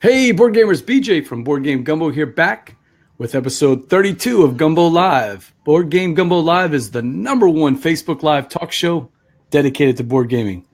Hey, board gamers, BJ from Board Game Gumbo here, back with episode 32 of Gumbo Live. Board Game Gumbo Live is the #1 Facebook Live talk show dedicated to board gaming.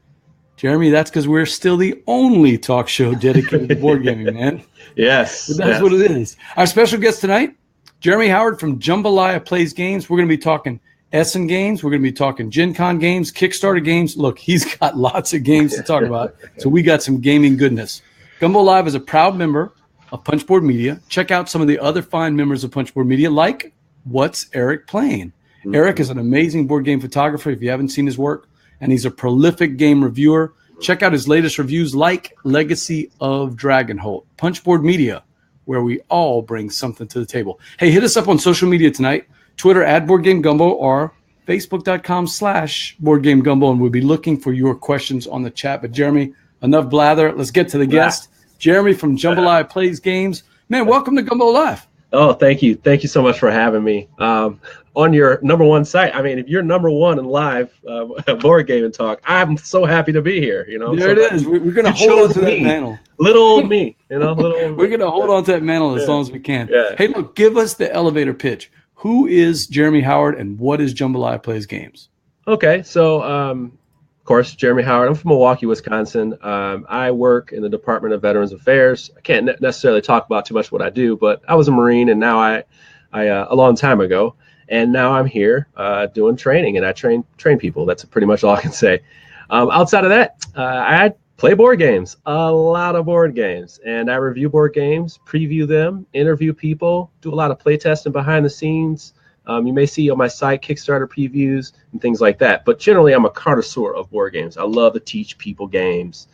Jeremy, that's because we're still the only talk show dedicated to board gaming, man. Yes. But that's what it is. Our special guest tonight, Jeremy Howard from Jambalaya Plays Games. We're going to be talking Essen games. We're going to be talking Gen Con games, Kickstarter games. Look, he's got lots of games to talk about, so we got some gaming goodness. Gumbo Live is a proud member of Punchboard Media. Check out some of the other fine members of Punchboard Media, like What's Eric Playing? Mm-hmm. Eric is an amazing board game photographer if you haven't seen his work, and he's a prolific game reviewer. Check out his latest reviews like Legacy of Dragonholt. Punchboard Media, where we all bring something to the table. Hey, hit us up on social media tonight. Twitter @BoardGameGumbo or Facebook.com/BoardGameGumbo, and we'll be looking for your questions on the chat. But Jeremy, enough blather. Let's get to the guest. Jeremy from Jambalaya Plays Games. Man, welcome to Gumbo Live. Oh, thank you. Thank you so much for having me. On your #1 site, I mean, if you're #1 in live board game and talk, I'm so happy to be here. You know, there it is. We're going to hold on to that mantle. Little old me, you know. We're going to hold on to that mantle as long as we can. Yeah. Hey, look, give us the elevator pitch. Who is Jeremy Howard, and what is Jambalaya Plays Games? Okay, so of course, Jeremy Howard. I'm from Milwaukee, Wisconsin. I work in the Department of Veterans Affairs. I can't necessarily talk about too much what I do, but I was a Marine, and now I a long time ago, and now I'm here doing training, and I train people. That's pretty much all I can say. Outside of that, I play board games, a lot of board games, and I review board games, preview them, interview people, do a lot of play testing behind the scenes. You may see on my site Kickstarter previews and things like that. But generally, I'm a connoisseur of board games. I love to teach people games.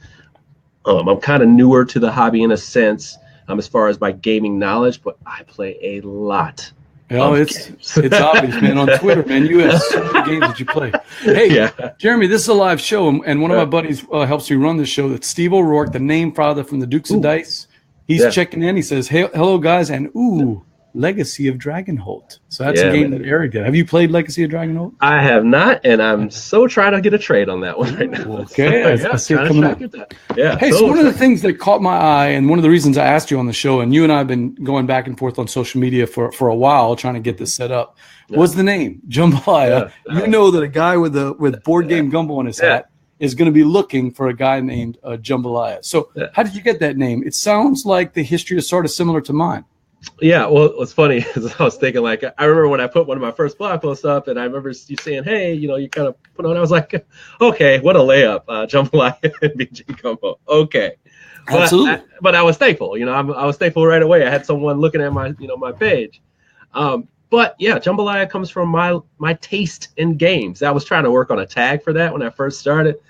I'm kind of newer to the hobby in a sense, as far as my gaming knowledge, but I play a lot. Oh, it's obvious, man. On Twitter, man, you have so many games that you play. Hey, Jeremy, this is a live show, and one of my buddies helps me run the show. That's Steve O'Rourke, the name father from the Dukes of Dice. He's checking in. He says, "Hey, hello, guys," and Legacy of Dragonholt. So that's a game that Eric did. Have you played Legacy of Dragonholt? I have not, and I'm so trying to get a trade on that one right now. Okay, I see it coming up. Yeah. Hey, so one of the things that caught my eye, and one of the reasons I asked you on the show, and you and I have been going back and forth on social media for a while trying to get this set up, was the name Jambalaya. You know that a guy with Board Game Gumbo on his hat is going to be looking for a guy named Jambalaya. So how did you get that name? It sounds like the history is sort of similar to mine. Yeah, well, what's funny is I was thinking, like, I remember when I put one of my first blog posts up, and I remember you saying, "Hey, you know, you kind of put on." I was like, "Okay, what a layup, Jambalaya and BJ Gumbo." Okay, absolutely. But I was thankful. You know, I was thankful right away. I had someone looking at my page. But yeah, Jambalaya comes from my taste in games. I was trying to work on a tag for that when I first started.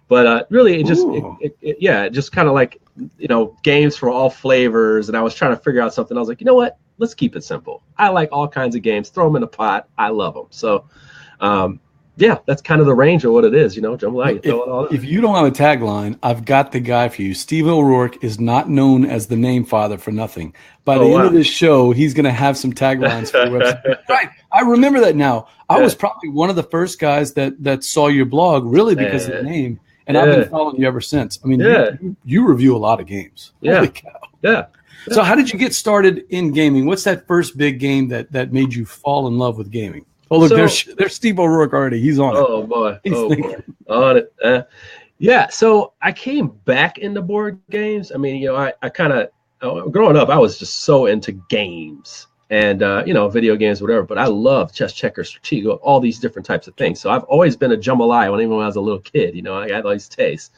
But really, it just kind of like, you know, games for all flavors. And I was trying to figure out something. I was like, you know what? Let's keep it simple. I like all kinds of games. Throw them in a pot. I love them. So, that's kind of the range of what it is. You know, Jambalaya. If you don't have a tagline, I've got the guy for you. Steve O'Rourke is not known as the name father for nothing. By the end of this show, he's going to have some taglines for the website. Right. I remember that now. I was probably one of the first guys that saw your blog really because of the name. And I've been following you ever since. I mean, you review a lot of games. Holy cow. Yeah. So how did you get started in gaming? What's that first big game that made you fall in love with gaming? Oh, look, there's Steve O'Rourke already. He's on it. Oh, boy. On it. So I came back into board games. I mean, you know, I kind of, growing up, I was just so into games. And, video games, whatever. But I love chess, checkers, strategic, all these different types of things. So I've always been a Jambalaya even when I was a little kid. You know, I had all these tastes.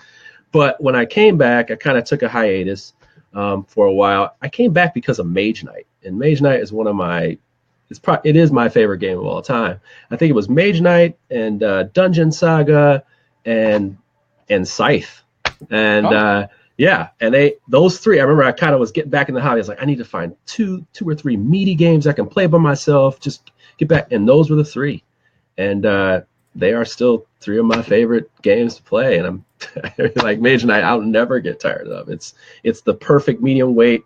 But when I came back, I kind of took a hiatus for a while. I came back because of Mage Knight. And Mage Knight is it is my favorite game of all time. I think it was Mage Knight and Dungeon Saga and Scythe. And and those three, I remember I kind of was getting back in the hobby. I was like, I need to find two or three meaty games I can play by myself, just get back. And those were the three. And they are still three of my favorite games to play. And I'm like Mage Knight, I'll never get tired of. It's the perfect medium weight,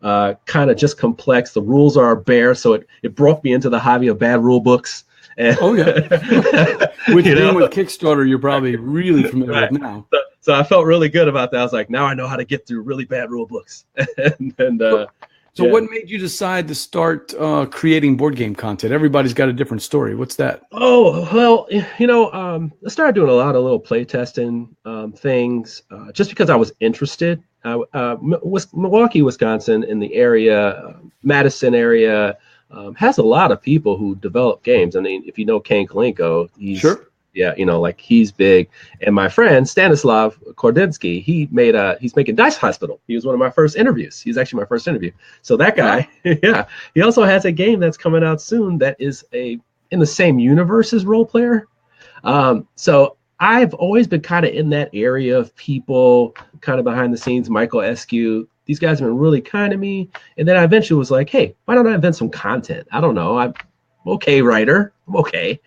kind of just complex. The rules are bare, so it broke me into the hobby of bad rule books. And, with Kickstarter, you're probably really familiar with now. So I felt really good about that. I was like, now I know how to get through really bad rule books. So what made you decide to start creating board game content? Everybody's got a different story. What's that? Oh, well, I started doing a lot of little play testing things just because I was interested. Milwaukee, Wisconsin, in the area, Madison area, has a lot of people who develop games. I mean, if you know Kane Kalinko, Sure. Yeah, like he's big. And my friend Stanislav Kordinsky, he's making Dice Hospital. He was one of my first interviews. He's actually my first interview. So that guy, yeah, he also has a game that's coming out soon that is in the same universe as Role Player. So I've always been kind of in that area of people, kind of behind the scenes. Michael Eskew, these guys have been really kind to me. And then I eventually was like, hey, why don't I invent some content? I don't know. I'm okay, writer. I'm okay.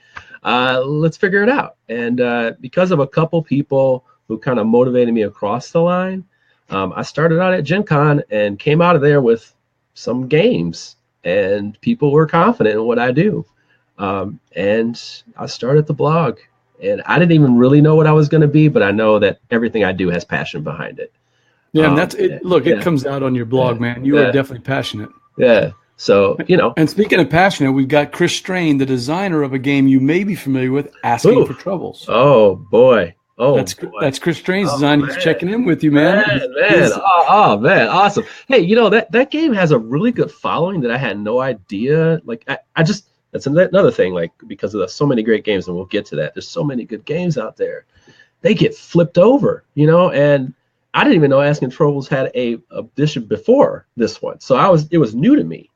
Let's figure it out. And because of a couple people who kind of motivated me across the line, I started out at Gen Con and came out of there with some games, and people were confident in what I do. And I started the blog, and I didn't even really know what I was going to be, but I know that everything I do has passion behind it. Yeah, and that's it. Look, it comes out on your blog, man. You are definitely passionate. Yeah. So, And speaking of passionate, we've got Chris Strain, the designer of a game you may be familiar with, Asking for Troubles. Oh, boy. Oh, that's Chris Strain's design. He's checking in with you, man. Man. Man. Awesome. Hey, that game has a really good following that I had no idea. Like, that's another thing, like, because of so many great games, and we'll get to that. There's so many good games out there. They get flipped over, and I didn't even know Asking Troubles had a edition before this one. So it was new to me.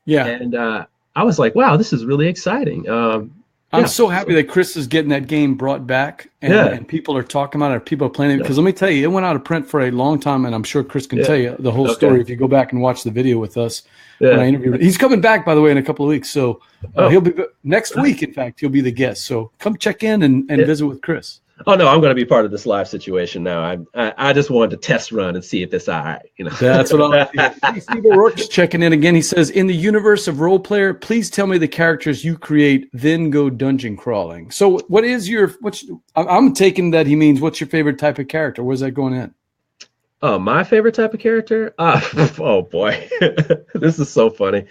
Yeah. And I was like, wow, this is really exciting. I'm so happy that Chris is getting that game brought back, and people are talking about it, people are playing it. Because let me tell you, it went out of print for a long time, and I'm sure Chris can tell you the whole story if you go back and watch the video with us when I interviewed him. He's coming back, by the way, in a couple of weeks. So he'll be next week, in fact, he'll be the guest. So come check in and visit with Chris. Oh no, I'm going to be part of this live situation now. I just wanted to test run and see if it's all right. That's what I'm. Steve O'Rourke's checking in again. He says, "In the universe of Role Player, please tell me the characters you create, then go dungeon crawling." So, what is I'm taking that he means, what's your favorite type of character? Where's that going in? Oh, my favorite type of character? Oh boy, this is so funny.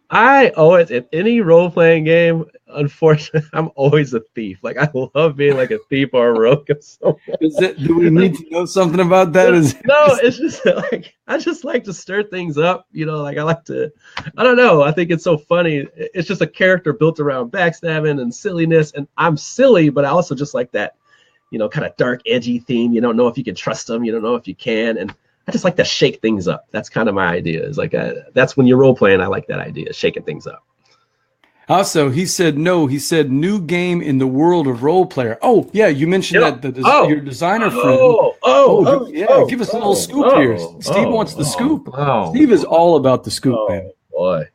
I always, in any role-playing game, unfortunately, I'm always a thief. Like, I love being like a thief or a rogue. Do we need to know something about that? No, it's just like, I just like to stir things up. Like I like to, I don't know. I think it's so funny. It's just a character built around backstabbing and silliness. And I'm silly, but I also just like that, kind of dark, edgy theme. You don't know if you can trust them. You don't know if you can. And I just like to shake things up. That's kind of my idea. Is like that's when you're role playing. I like that idea, shaking things up. Also, he said new game in the world of Role Player. Oh yeah, you mentioned that your designer friend. Give us a little scoop here. Steve wants the scoop. Steve is all about the scoop, man. Boy,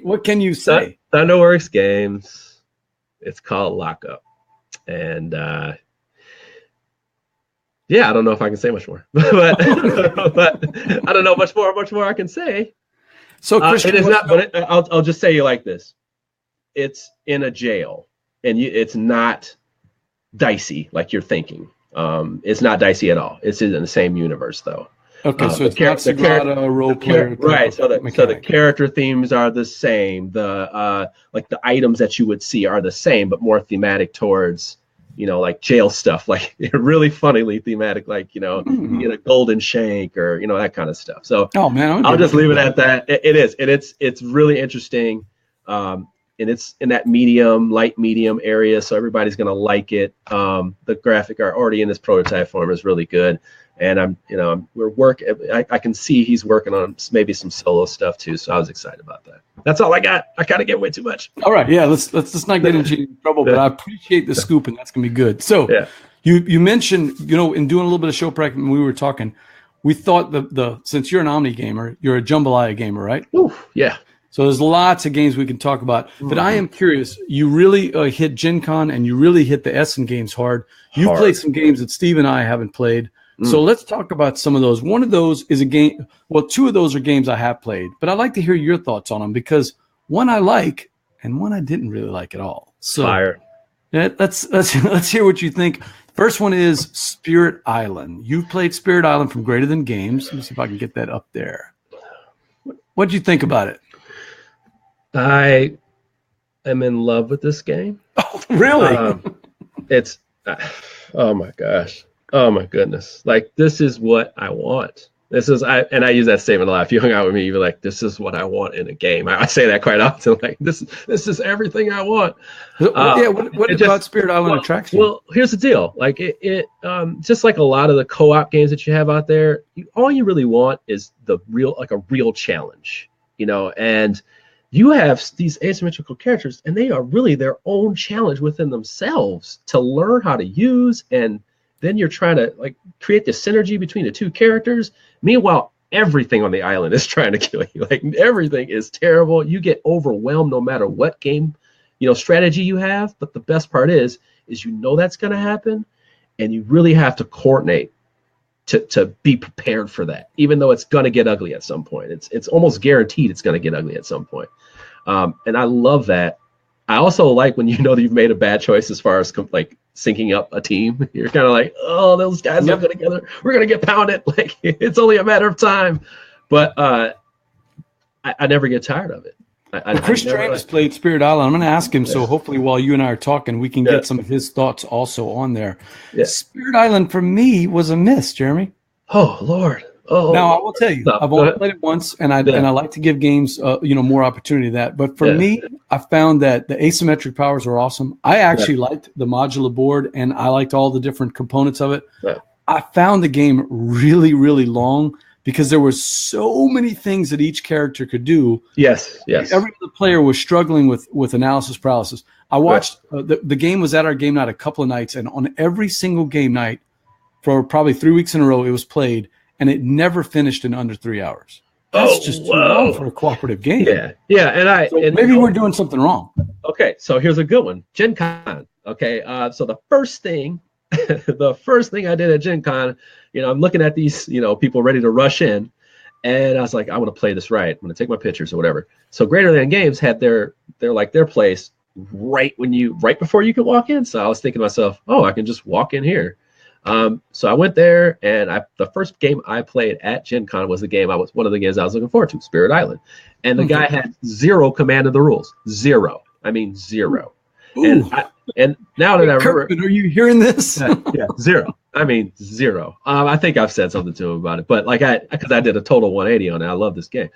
what can you say? Thunderworks Games. It's called Lockup, and I don't know if I can say much more, but I don't know much more I can say. So Christian, it is not. But I'll just say you like this. It's in a jail, and it's not dicey like you're thinking. It's not dicey at all. It's in the same universe, though. Okay, so it's not Sagrada Role Player, right? So the character themes are the same. The like the items that you would see are the same, but more thematic towards like jail stuff, like really funnily thematic, like you get a golden shank or that kind of stuff. So I'll just leave it at that. It is, and it's really interesting. And it's in that light medium area, so everybody's gonna like it. The graphic art already in this prototype form is really good, and I can see he's working on maybe some solo stuff too. So I was excited about that. That's all I got. I kind of get way too much. All right, yeah, let's not get into trouble, but I appreciate the scoop, and that's gonna be good. So you mentioned in doing a little bit of show practice when we were talking, we thought since you're an Omni gamer, you're a Jambalaya gamer, right? Oof, yeah. So there's lots of games we can talk about, but I am curious. You really hit Gen Con and you really hit the Essen games hard. You've played some games that Steve and I haven't played. So let's talk about some of those. One of those is a game. Well, two of those are games I have played, but I'd like to hear your thoughts on them because one I like and one I didn't really like at all. So let's hear what you think. First one is Spirit Island. You've played Spirit Island from Greater Than Games. Let me see if I can get that up there. What did you think about it? I am in love with this game. Oh, really? It's, oh my gosh. Oh my goodness. Like, this is what I want. I use that statement a lot. If you hung out with me, you'd be like, this is what I want in a game. I say that quite often. Like, this is everything I want. What about Spirit Island attracts you? Well, here's the deal. Like, it just like a lot of the co-op games that you have out there, all you really want is a real challenge, and you have these asymmetrical characters, and they are really their own challenge within themselves to learn how to use, and then you're trying to like create the synergy between the two characters. Meanwhile, everything on the island is trying to kill you. Like, everything is terrible. You get overwhelmed no matter what game, strategy you have. But the best part is that's going to happen, and you really have to coordinate to be prepared for that. Even though it's going to get ugly at some point, it's almost guaranteed it's going to get ugly at some point. And I love that. I also like when that you've made a bad choice as far as like syncing up a team. You're kind of like, oh, those guys are together. We're gonna get pounded. Like, it's only a matter of time. But I never get tired of it. Chris Train has played Spirit Island. I'm going to ask him. So hopefully, while you and I are talking, we can get some of his thoughts also on there. Yeah. Spirit Island for me was a miss, Jeremy. Oh Lord. Oh, now I will tell you, I've only played it once, and I like to give games, more opportunity to that. But for me, I found that the asymmetric powers are awesome. I actually liked the modular board, and I liked all the different components of it. Yeah. I found the game really, really long because there were so many things that each character could do. Yes. Every other player was struggling with analysis paralysis. I watched the game was at our game night a couple of nights, and on every single game night for probably 3 weeks in a row, it was played. And it never finished in under 3 hours. That's just too long for a cooperative game. Yeah. And maybe we're doing something wrong. Okay, so here's a good one. Gen Con. Okay, so the first thing I did at Gen Con, I'm looking at these, people ready to rush in, and I was like, I want to play this right. I'm going to take my pictures or whatever. So Greater Than Games had their place right before you could walk in. So I was thinking to myself, oh, I can just walk in here. So I went there, and the first game I played at Gen Con was one of the games I was looking forward to, Spirit Island. And the guy had zero command of the rules. Zero. I mean, zero. And now that I remember, Kirkman, are you hearing this? Yeah, zero. I mean, zero. I think I've said something to him about it, but because I did a total 180 on it. I love this game.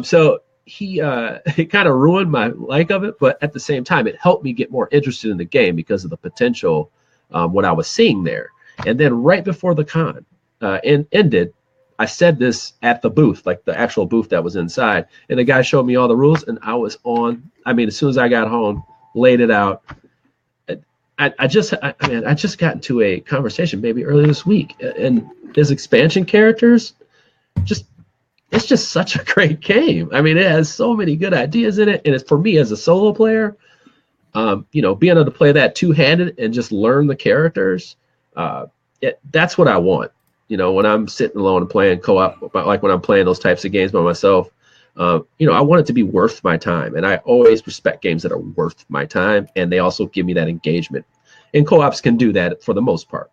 So it kind of ruined my like of it, but at the same time, it helped me get more interested in the game because of the potential, what I was seeing there. And then right before the con ended, I said this at the booth, like the actual booth that was inside, and the guy showed me all the rules, and I was on. I mean, as soon as I got home, laid it out. I just got into a conversation maybe earlier this week, and his expansion characters, it's just such a great game. I mean, it has so many good ideas in it, and it's for me as a solo player, being able to play that two-handed and just learn the characters. That's what I want, when I'm sitting alone and playing co-op, like when I'm playing those types of games by myself. I want it to be worth my time, and I always respect games that are worth my time, and they also give me that engagement. And co-ops can do that for the most part,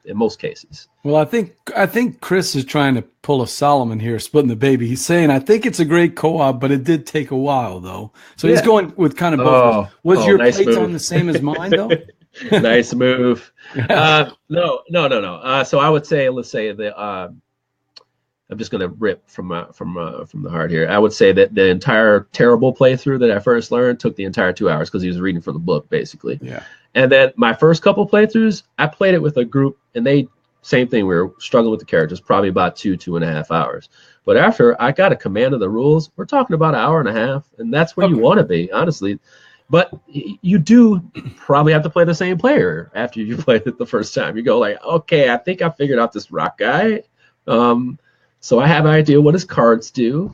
in most cases. Well, I think Chris is trying to pull a Solomon here, splitting the baby. He's saying, I think it's a great co-op, but it did take a while, though. So he's going with kind of both. Was your nice plates move. on the same as mine, though? Nice move. No. So I would say, let's say I'm just going to rip from the heart here. I would say that the entire terrible playthrough that I first learned took the entire 2 hours because he was reading from the book, basically. Yeah. And then my first couple playthroughs, I played it with a group, and same thing. We were struggling with the characters, probably about 2.5 hours. But after I got a command of the rules, we're talking about an hour and a half, and that's where you want to be, honestly. But you do probably have to play the same player after you played it the first time. You go like, okay, I think I figured out this rock guy. So I have an idea what his cards do.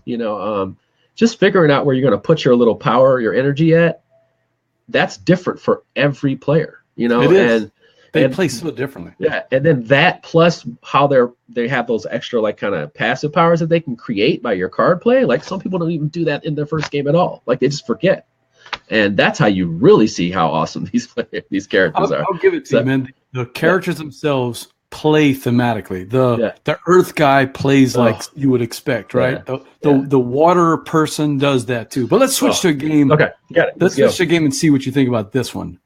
Just figuring out where you're going to put your little power, your energy at. That's different for every player. It is. They play so differently. Yeah, and then that plus how they have those extra like kind of passive powers that they can create by your card play. Like some people don't even do that in their first game at all. Like they just forget. And that's how you really see how awesome these characters are. I'll give it to you, man. The characters themselves play thematically. The Earth guy plays like you would expect, right? The water person does that too. But let's switch to a game. Okay, you got it. Let's switch to a game and see what you think about this one.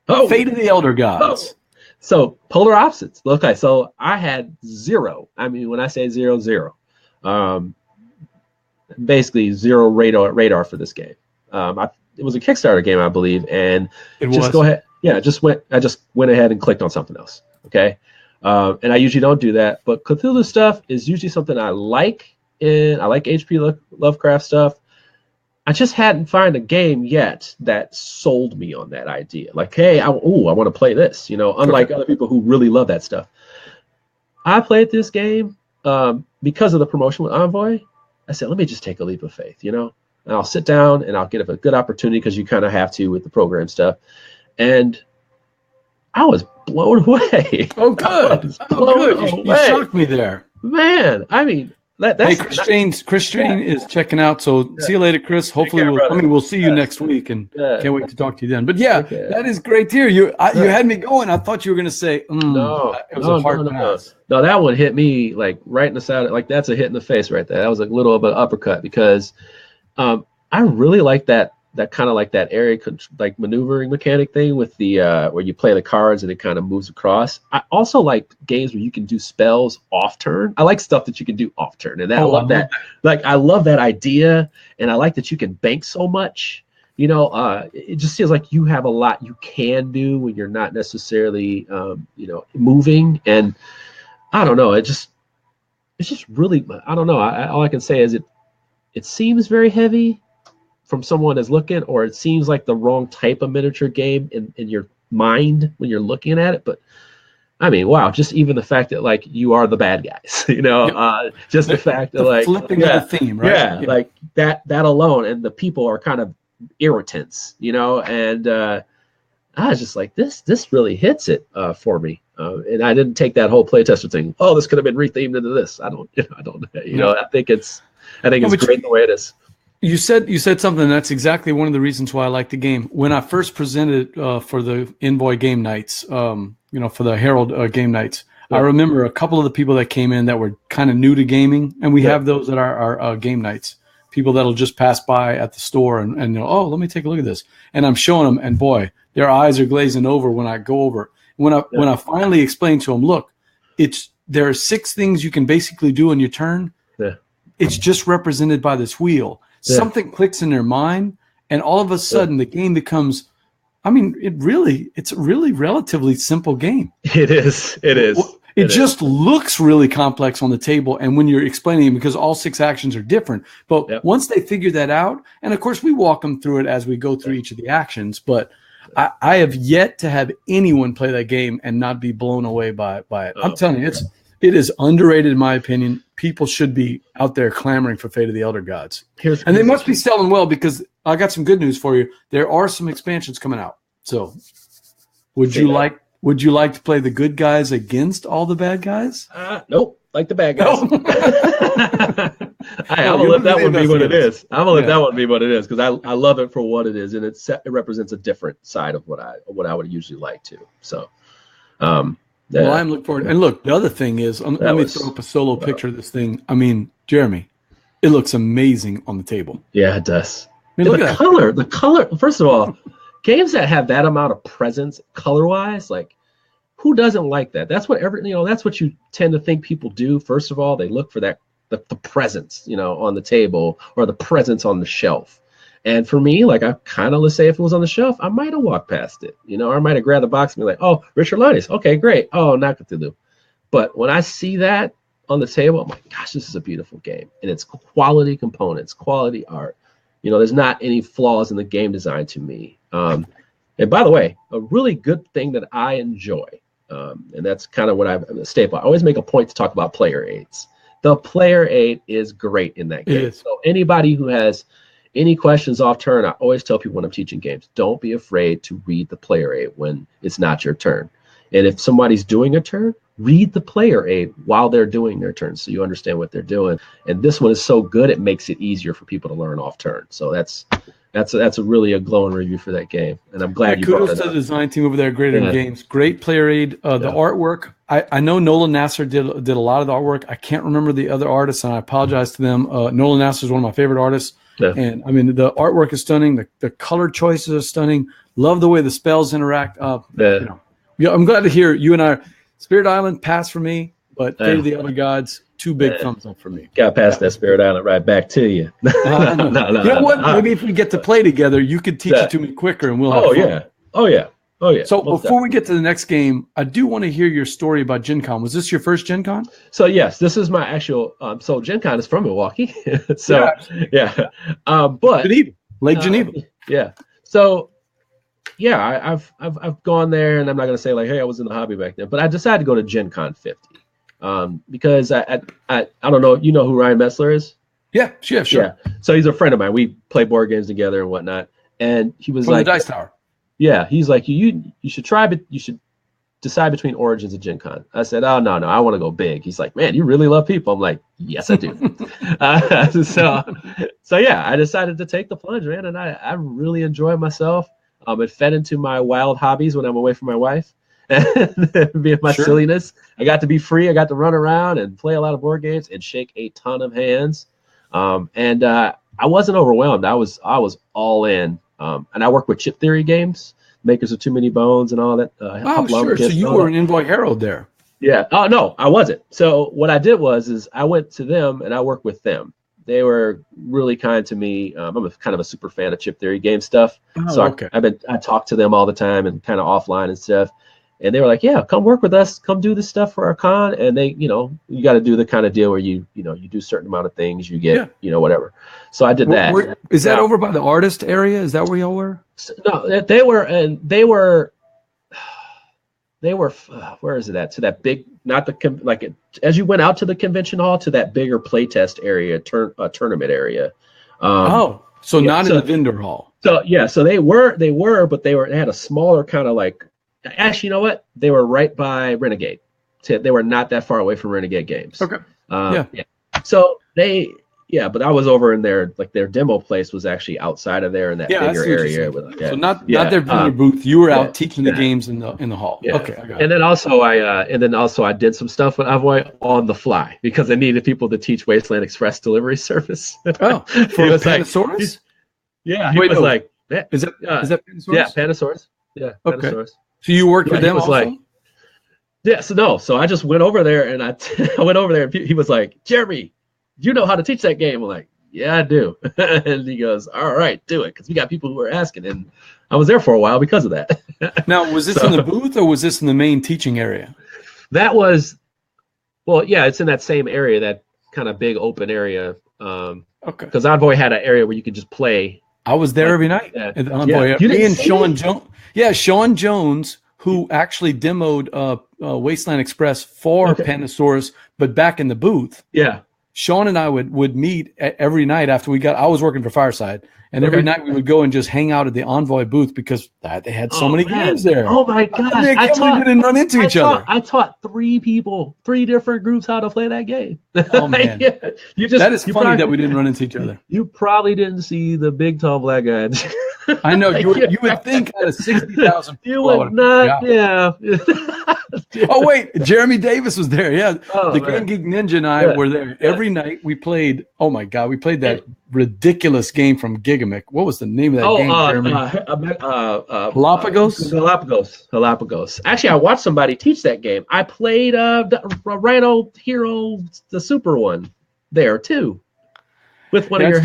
Oh. Fate of the Elder Gods. So polar opposites. Okay, so I had 0. I mean, when I say 0, 0. Basically 0 radar for this game. It was a Kickstarter game, I believe, and go ahead. Yeah, I just went ahead and clicked on something else. Okay, and I usually don't do that, but Cthulhu stuff is usually something I like, and I like H.P. Lovecraft stuff. I just hadn't found a game yet that sold me on that idea. Like, hey, I want to play this. Unlike other people who really love that stuff. I played this game because of the promotion with Envoy. I said, let me just take a leap of faith, and I'll sit down and I'll get a good opportunity because you kind of have to with the program stuff. And I was blown away. Oh, good. You shocked me there. Man, I mean, hey, Chris Jane is checking out. So see you later, Chris. Hopefully, we'll see you next week, and can't wait to talk to you then. But that is great to hear. You had me going. I thought you were going to say, no, it was a hard pass. No, that one hit me like right in the side. Like that's a hit in the face right there. That was a little of an uppercut because I really like that kind of like that area like maneuvering mechanic thing with the where you play the cards and it kind of moves across. I also like games where you can do spells off turn. I like stuff that you can do off turn, and I love that. Like I love that idea, and I like that you can bank so much. It just feels like you have a lot you can do when you're not necessarily moving. And I don't know. It's just really, I don't know. All I can say is it seems very heavy from someone that's looking, or it seems like the wrong type of miniature game in your mind when you're looking at it. But I mean, wow, just even the fact that like you are the bad guys, just the fact that like flipping of the theme, right? Yeah, like that alone, and the people are kind of irritants, and I was just like, this really hits it for me. And I didn't take that whole playtester thing. Oh, this could have been rethemed into this. I don't. I think it's great the way it is. You said something that's exactly one of the reasons why I like the game. When I first presented for the Envie Game nights, for the Herald Game nights, I remember a couple of the people that came in that were kind of new to gaming, and we have those at our game nights. People that'll just pass by at the store and let me take a look at this, and I'm showing them, and boy, their eyes are glazing over when I go over. When I finally explain to them, look, there are 6 things you can basically do in your turn. Yeah. It's just represented by this wheel. Something clicks in their mind, and all of a sudden the game becomes, it's a really relatively simple game. It is. It just looks really complex on the table, and when you're explaining it, because all 6 actions are different. But once they figure that out, and of course we walk them through it as we go through each of the actions, but I have yet to have anyone play that game and not be blown away by it. I'm telling you, it is underrated in my opinion. People should be out there clamoring for Fate of the Elder Gods. And they must be selling well, because I got some good news for you. There are some expansions coming out. So would you like to play the good guys against all the bad guys? Nope. Like the bad guys. I'm going to let that one be what it is. I'm going to let that one be what it is, because I love it for what it is, and it represents a different side of what I would usually like to. So well, I'm looking forward. And look, the other thing is, let me throw up a solo picture of this thing. I mean, Jeremy, it looks amazing on the table. Yeah, it does. Look at the color. First of all, games that have that amount of presence color-wise, like, who doesn't like that? That's what that's what you tend to think people do. First of all, they look for that the presence, on the table, or the presence on the shelf. And for me, like, I kind of, let's say if it was on the shelf, I might have walked past it, or I might have grabbed the box and be like, oh, Richard Linus. Okay, great. Oh, not Cthulhu. But when I see that on the table, I'm like, gosh, this is a beautiful game. And it's quality components, quality art. There's not any flaws in the game design to me. And by the way, a really good thing that I enjoy, and that's kind of what I'm a staple. I always make a point to talk about player aids. The player aid is great in that game. So anybody who has any questions off turn, I always tell people when I'm teaching games, don't be afraid to read the player aid when it's not your turn. And if somebody's doing a turn, read the player aid while they're doing their turn, so you understand what they're doing. And this one is so good, it makes it easier for people to learn off turn. So that's That's a really a glowing review for that game, and I'm glad you brought it kudos up. to the design team over there. Great Games, great player aid. The artwork. I know Nolan Nasser did a lot of the artwork. I can't remember the other artists, and I apologize to them. Nolan Nasser is one of my favorite artists, and I mean the artwork is stunning. The color choices are stunning. Love the way the spells interact. You know, I'm glad to hear you and I. Spirit Island passed for me, but Fate of the Other Gods, 2 big thumbs up for me. Got past that Spirit Island right back to you. No, you know what? Maybe if we get to play together, you could teach it to me quicker, and we'll have fun. Oh yeah. So before we get to the next game, I do want to hear your story about Gen Con. Was this your first Gen Con? So yes, this is my actual. So Gen Con is from Milwaukee. So but Geneva, Lake Geneva. So I've gone there, and I'm not gonna say like, hey, I was in the hobby back then, but I decided to go to Gen Con 50 because I don't know. You know who Ryan Metzler is? Yeah, sure. Yeah. So he's a friend of mine. We play board games together and whatnot. And he was from the Dice Tower. Yeah, he's like, you should try, but you should decide between Origins and Gen Con. I said, oh, no, I want to go big. He's like, man, you really love people. I'm like, yes, I do. So yeah, I decided to take the plunge, man, and I really enjoy myself. It fed into my wild hobbies when I'm away from my wife, being my silliness. I got to be free. I got to run around and play a lot of board games and shake a ton of hands. And I wasn't overwhelmed. I was all in. And I work with Chip Theory Games, makers of Too Many Bones and all that. So you were an Envie Herald there. Yeah. Oh, no, I wasn't. So what I did is I went to them and I worked with them. They were really kind to me. I'm kind of a super fan of Chip Theory Game stuff. I talk to them all the time and kind of offline and stuff. And they were like, yeah, come work with us. Come do this stuff for our con. And they, you got to do the kind of deal where you do a certain amount of things, you get, whatever. So I did that. Is that over by the artist area? Is that where y'all were? No, they were, where is it at? To that big, not the, as you went out to the convention hall, to that bigger playtest area, tournament area. Not in the vendor hall. So, yeah, so they had a smaller kind of like, actually, you know what? They were right by Renegade. They were not that far away from Renegade Games. Okay. So but I was over in their demo place was actually outside of there in that bigger area. So not their vendor booth. You were out teaching the games in the hall. Yeah. Okay, I got it. And then also I did some stuff with Envie on the fly because I needed people to teach Wasteland Express delivery service. Oh, for Panasaurus? Is that Panasaurus? Yeah, Panasaurus. Yeah. Okay. Panasaurus. So you worked with them also? So I just went over there and I went over there and he was like, Jeremy, you know how to teach that game? I'm like, yeah, I do. And he goes, all right, do it. Because we got people who are asking. And I was there for a while because of that. Now, was this in the booth or was this in the main teaching area? That was, it's in that same area, that kind of big open area. Okay. Because Envie had an area where you could just play. I was there every night at Envie. Me and Sean Jones. Yeah, Sean Jones, who actually demoed Wasteland Express for Panasaurus, but back in the booth. Yeah. Sean and I would meet every night after I was working for Fireside, and every night we would go and just hang out at the Envie booth because they had so many games there. Oh my God. I can't believe we didn't run into each other. I taught 3 different groups how to play that game. Oh man. That is funny that we didn't run into each other. You probably didn't see the big tall black guy. I know you would think out of 60,000 people. You would not, yeah. Oh wait, Jeremy Davis was there. Yeah, the Game Geek Ninja and I were there every night. We played. Oh my God, we played that ridiculous game from Gigamic. What was the name of that game, Jeremy? Galapagos. Actually, I watched somebody teach that game. I played Rhino Hero, the super one, there too. With one of your,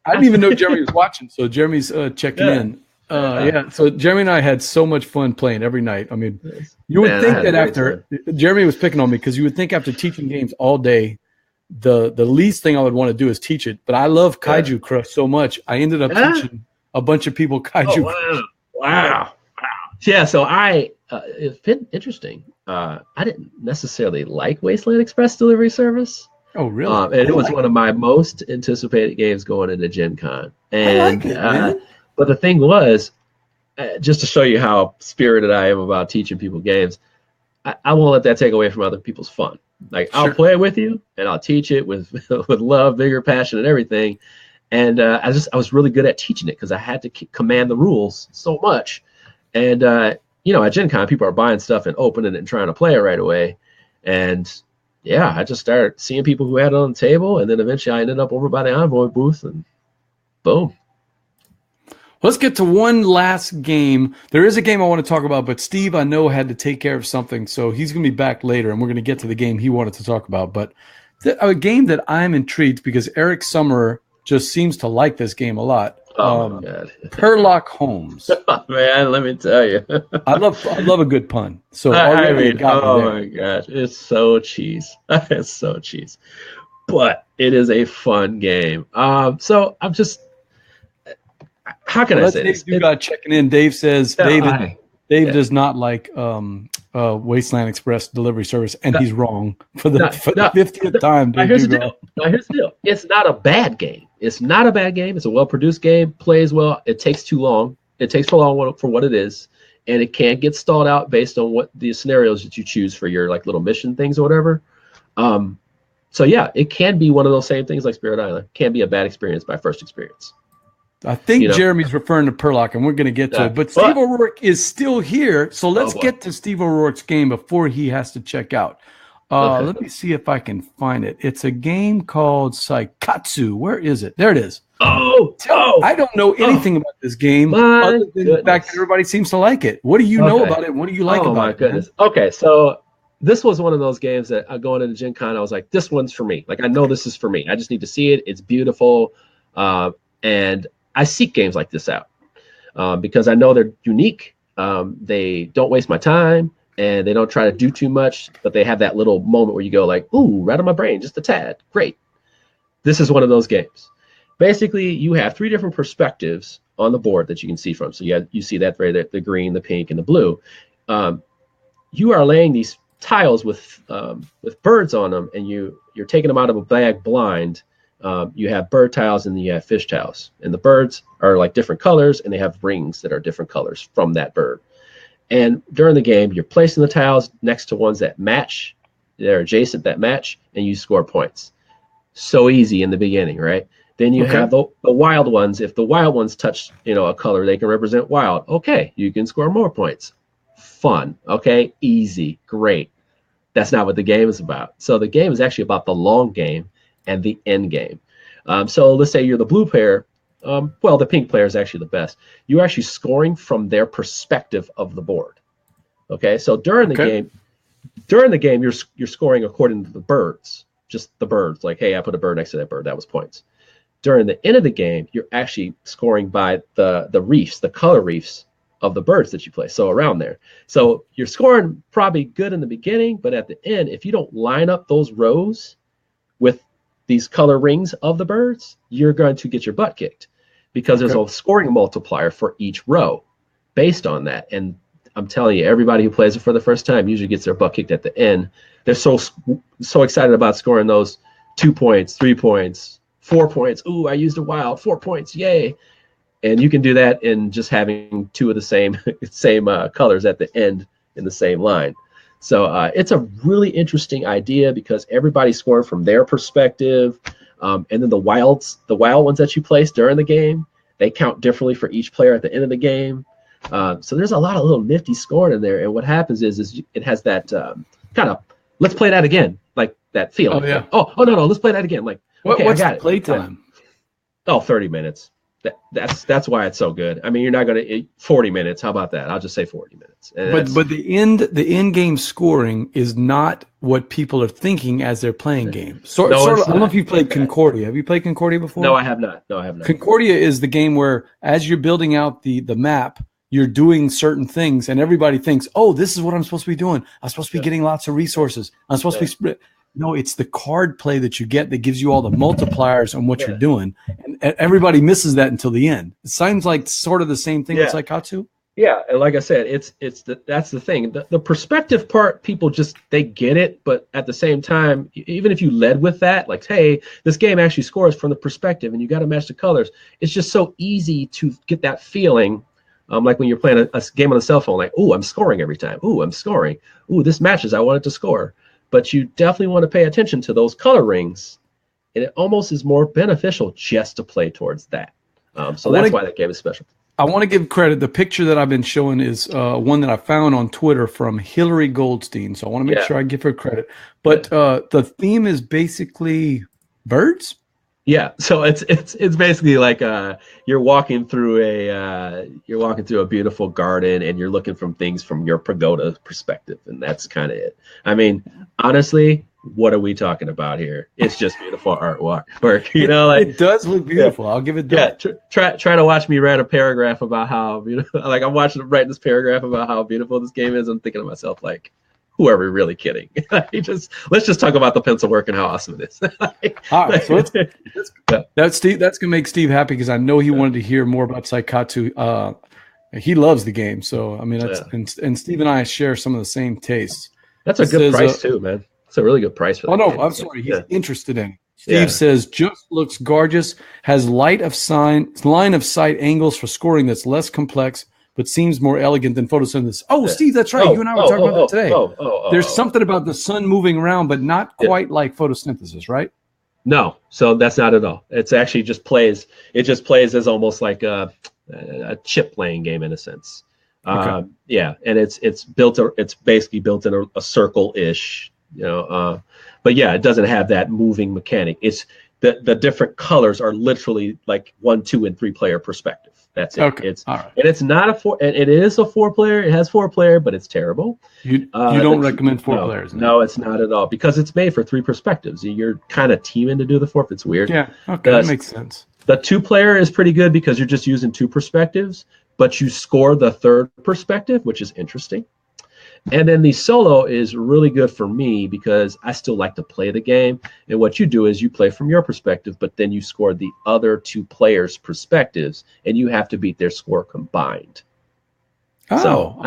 I didn't even know Jeremy was watching, so Jeremy's checking in. So Jeremy and I had so much fun playing every night. I mean, you would think that after Jeremy was picking on me because you would think after teaching games all day, the least thing I would want to do is teach it. But I love Kaiju Crush so much, I ended up teaching a bunch of people Kaiju Crush. Wow. Yeah, so it's been interesting. I didn't necessarily like Wasteland Express delivery service. Oh, really? And it was one of my most anticipated games going into Gen Con. And I like it, man. But the thing was, just to show you how spirited I am about teaching people games, I won't let that take away from other people's fun. Like, I'll play with you, and I'll teach it with love, vigor, passion, and everything. And I was really good at teaching it because I had to command the rules so much. And at Gen Con, people are buying stuff and opening it and trying to play it right away. And yeah, I just started seeing people who had it on the table, and then eventually I ended up over by the Envoy booth, and boom. Let's get to one last game. There is a game I want to talk about, but Steve, I know, had to take care of something, so he's going to be back later, and we're going to get to the game he wanted to talk about. But a game that I'm intrigued because Eric Summerer just seems to like this game a lot. Oh my God. Purrlock Holmes. Oh, man, let me tell you. I love a good pun. So I mean, oh my gosh, it's so cheese. It's so cheese. But it is a fun game. So I'm just, how can I say this? You got checking in. Dave says Dave does not like Wasteland Express delivery service, and he's wrong for the 50th time. Here's the deal. It's not a bad game. It's not a bad game. It's a well-produced game. Plays well. It takes too long. It takes for long for what it is, and it can get stalled out based on what the scenarios that you choose for your like little mission things or whatever. So yeah, it can be one of those same things like Spirit Island. Can be a bad experience by first experience. I think Jeremy's referring to Purrlock, and we're going to get to it. But Steve O'Rourke is still here, so let's get to Steve O'Rourke's game before he has to check out. Let me see if I can find it. It's a game called Seikatsu. Where is it? There it is. I don't know anything about this game other than the fact that everybody seems to like it. What do you know about it? What do you like about it? Oh, my goodness. Okay, so this was one of those games that going into Gen Con, I was like, this one's for me. Like, I know this is for me. I just need to see it. It's beautiful. And I seek games like this out because I know they're unique. They don't waste my time, and they don't try to do too much, but they have that little moment where you go like, ooh, right on my brain, just a tad. Great. This is one of those games. Basically, you have 3 different perspectives on the board that you can see from. So you see that right there, the green, the pink, and the blue. You are laying these tiles with birds on them, and you're taking them out of a bag blind. You have bird tiles and then you have fish tiles, and the birds are like different colors, and they have rings that are different colors from that bird. And during the game, you're placing the tiles next to ones that match, they're adjacent that match, and you score points. So easy in the beginning, right? Then you have the wild ones. If the wild ones touch, a color, they can represent wild. Okay, you can score more points. Fun. Okay, easy, great. That's not what the game is about. So the game is actually about the long game and the end game. So let's say you're the blue player. The pink player is actually the best. You're actually scoring from their perspective of the board. Okay, so during the game, you're scoring according to the birds, just the birds. Like, hey, I put a bird next to that bird. That was points. During the end of the game, you're actually scoring by the reefs, the color reefs of the birds that you play. So around there. So you're scoring probably good in the beginning, but at the end, if you don't line up those rows with these color rings of the birds, you're going to get your butt kicked because there's a scoring multiplier for each row based on that. And I'm telling you, everybody who plays it for the first time usually gets their butt kicked at the end. They're so excited about scoring those 2 points, 3 points, 4 points. Ooh, I used a wild, 4 points, yay! And you can do that in just having 2 of the same colors at the end in the same line. So it's a really interesting idea because everybody's scoring from their perspective. And then the wild ones that you place during the game, they count differently for each player at the end of the game. So there's a lot of little nifty scoring in there. And what happens is it has that kind of, let's play that again, like that feeling. Oh, yeah. Like, no, let's play that again. Like, okay, what's I got the playtime? 30 minutes. That's why it's so good. I mean, you're not going to 40 minutes. How about that? I'll just say 40 minutes. But the end game scoring is not what people are thinking as they're playing games. Sort of, I don't know if you've played Concordia. Have you played Concordia before? No, I have not. Concordia is the game where as you're building out the map, you're doing certain things, and everybody thinks, oh, this is what I'm supposed to be doing. I'm supposed to be getting lots of resources. I'm supposed to be No, it's the card play that you get that gives you all the multipliers on what you're doing. And everybody misses that until the end. It sounds like sort of the same thing with Seikatsu. Yeah, and like I said, that's the thing. The perspective part, people they get it, but at the same time, even if you led with that, like, hey, this game actually scores from the perspective, and you got to match the colors. It's just so easy to get that feeling, like when you're playing a game on a cell phone, like, oh, I'm scoring every time. Oh, I'm scoring. Oh, this matches. I want it to score. But you definitely want to pay attention to those color rings and it almost is more beneficial just to play towards that. So that's why that game is special. I want to give credit. The picture that I've been showing is one that I found on Twitter from Hillary Goldstein. So I want to make sure I give her credit. But the theme is basically birds. Yeah, so it's basically like you're walking through a beautiful garden, and you're looking from things from your pagoda perspective, and that's kind of it. I mean, honestly, what are we talking about here? It's just beautiful artwork, you know. Like it does look beautiful. I'll give it that. Yeah, try to watch me write a paragraph about how beautiful. Like I'm writing this paragraph about how beautiful this game is. I'm thinking to myself, like, who are we really kidding? Let's just talk about the pencil work and how awesome it is. All right, so that's Steve. That's gonna make Steve happy because I know he wanted to hear more about Seikatsu. He loves the game, so I mean, and Steve and I share some of the same tastes. That's a good price too, man. It's a really good price for that. Oh no, I'm sorry. He's interested in it. Steve says just looks gorgeous. Has line of sight angles for scoring that's less complex, but seems more elegant than photosynthesis. Oh, Steve, that's right. You and I were talking about that today. There's something about the sun moving around, but not quite like photosynthesis, right? No, so that's not at all. It's actually just plays. It just plays as almost like a chip playing game in a sense. And it's basically built in a circle-ish, you know. But yeah, it doesn't have that moving mechanic. It's the different colors are literally like 1, 2, and 3 player perspective. That's it. Okay. And it's not a 4. And it is a 4-player. It has 4-player, but it's terrible. You don't recommend 4 players? No, it's not at all because it's made for 3 perspectives. You're kind of teaming to do the 4th. It's weird. Yeah. Okay, that makes sense. The 2-player is pretty good because you're just using 2 perspectives, but you score the 3rd perspective, which is interesting. And then the solo is really good for me because I still like to play the game. And what you do is you play from your perspective, but then you score the other 2 players' perspectives, and you have to beat their score combined. So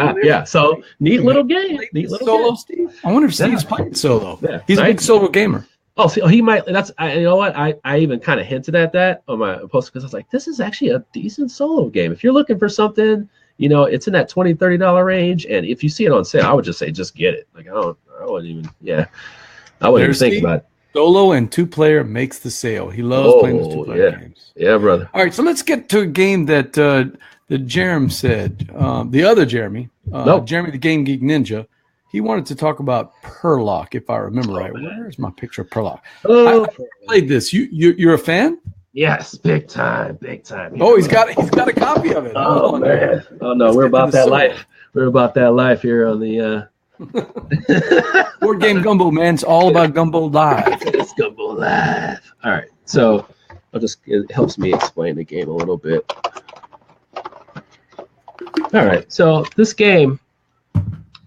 neat little game. Neat little solo, game. Steve. I wonder if Steve's playing solo. Yeah, he's a big solo gamer. Oh, see, he might. You know what? I even kind of hinted at that on my post because I was like, this is actually a decent solo game. If you're looking for something, you know, it's in that $20, $30 range, and if you see it on sale, I would just say just get it. Like I wouldn't even even think about it. Solo and 2-player makes the sale. He loves playing those 2-player games. Yeah, brother. All right, so let's get to a game that Jeremy said. The other Jeremy, Jeremy the Game Geek Ninja, he wanted to talk about Purrlock, if I remember right. Where's my picture of Purrlock? I played this. You're a fan? Yes, big time. Oh, he's got a copy of it. Oh man. Oh no, we're about that life. We're about that life here on the Board Game Gumbo, man. It's all about Gumbo Live. It's Gumbo Live. All right. So it helps me explain the game a little bit. All right. So in this game,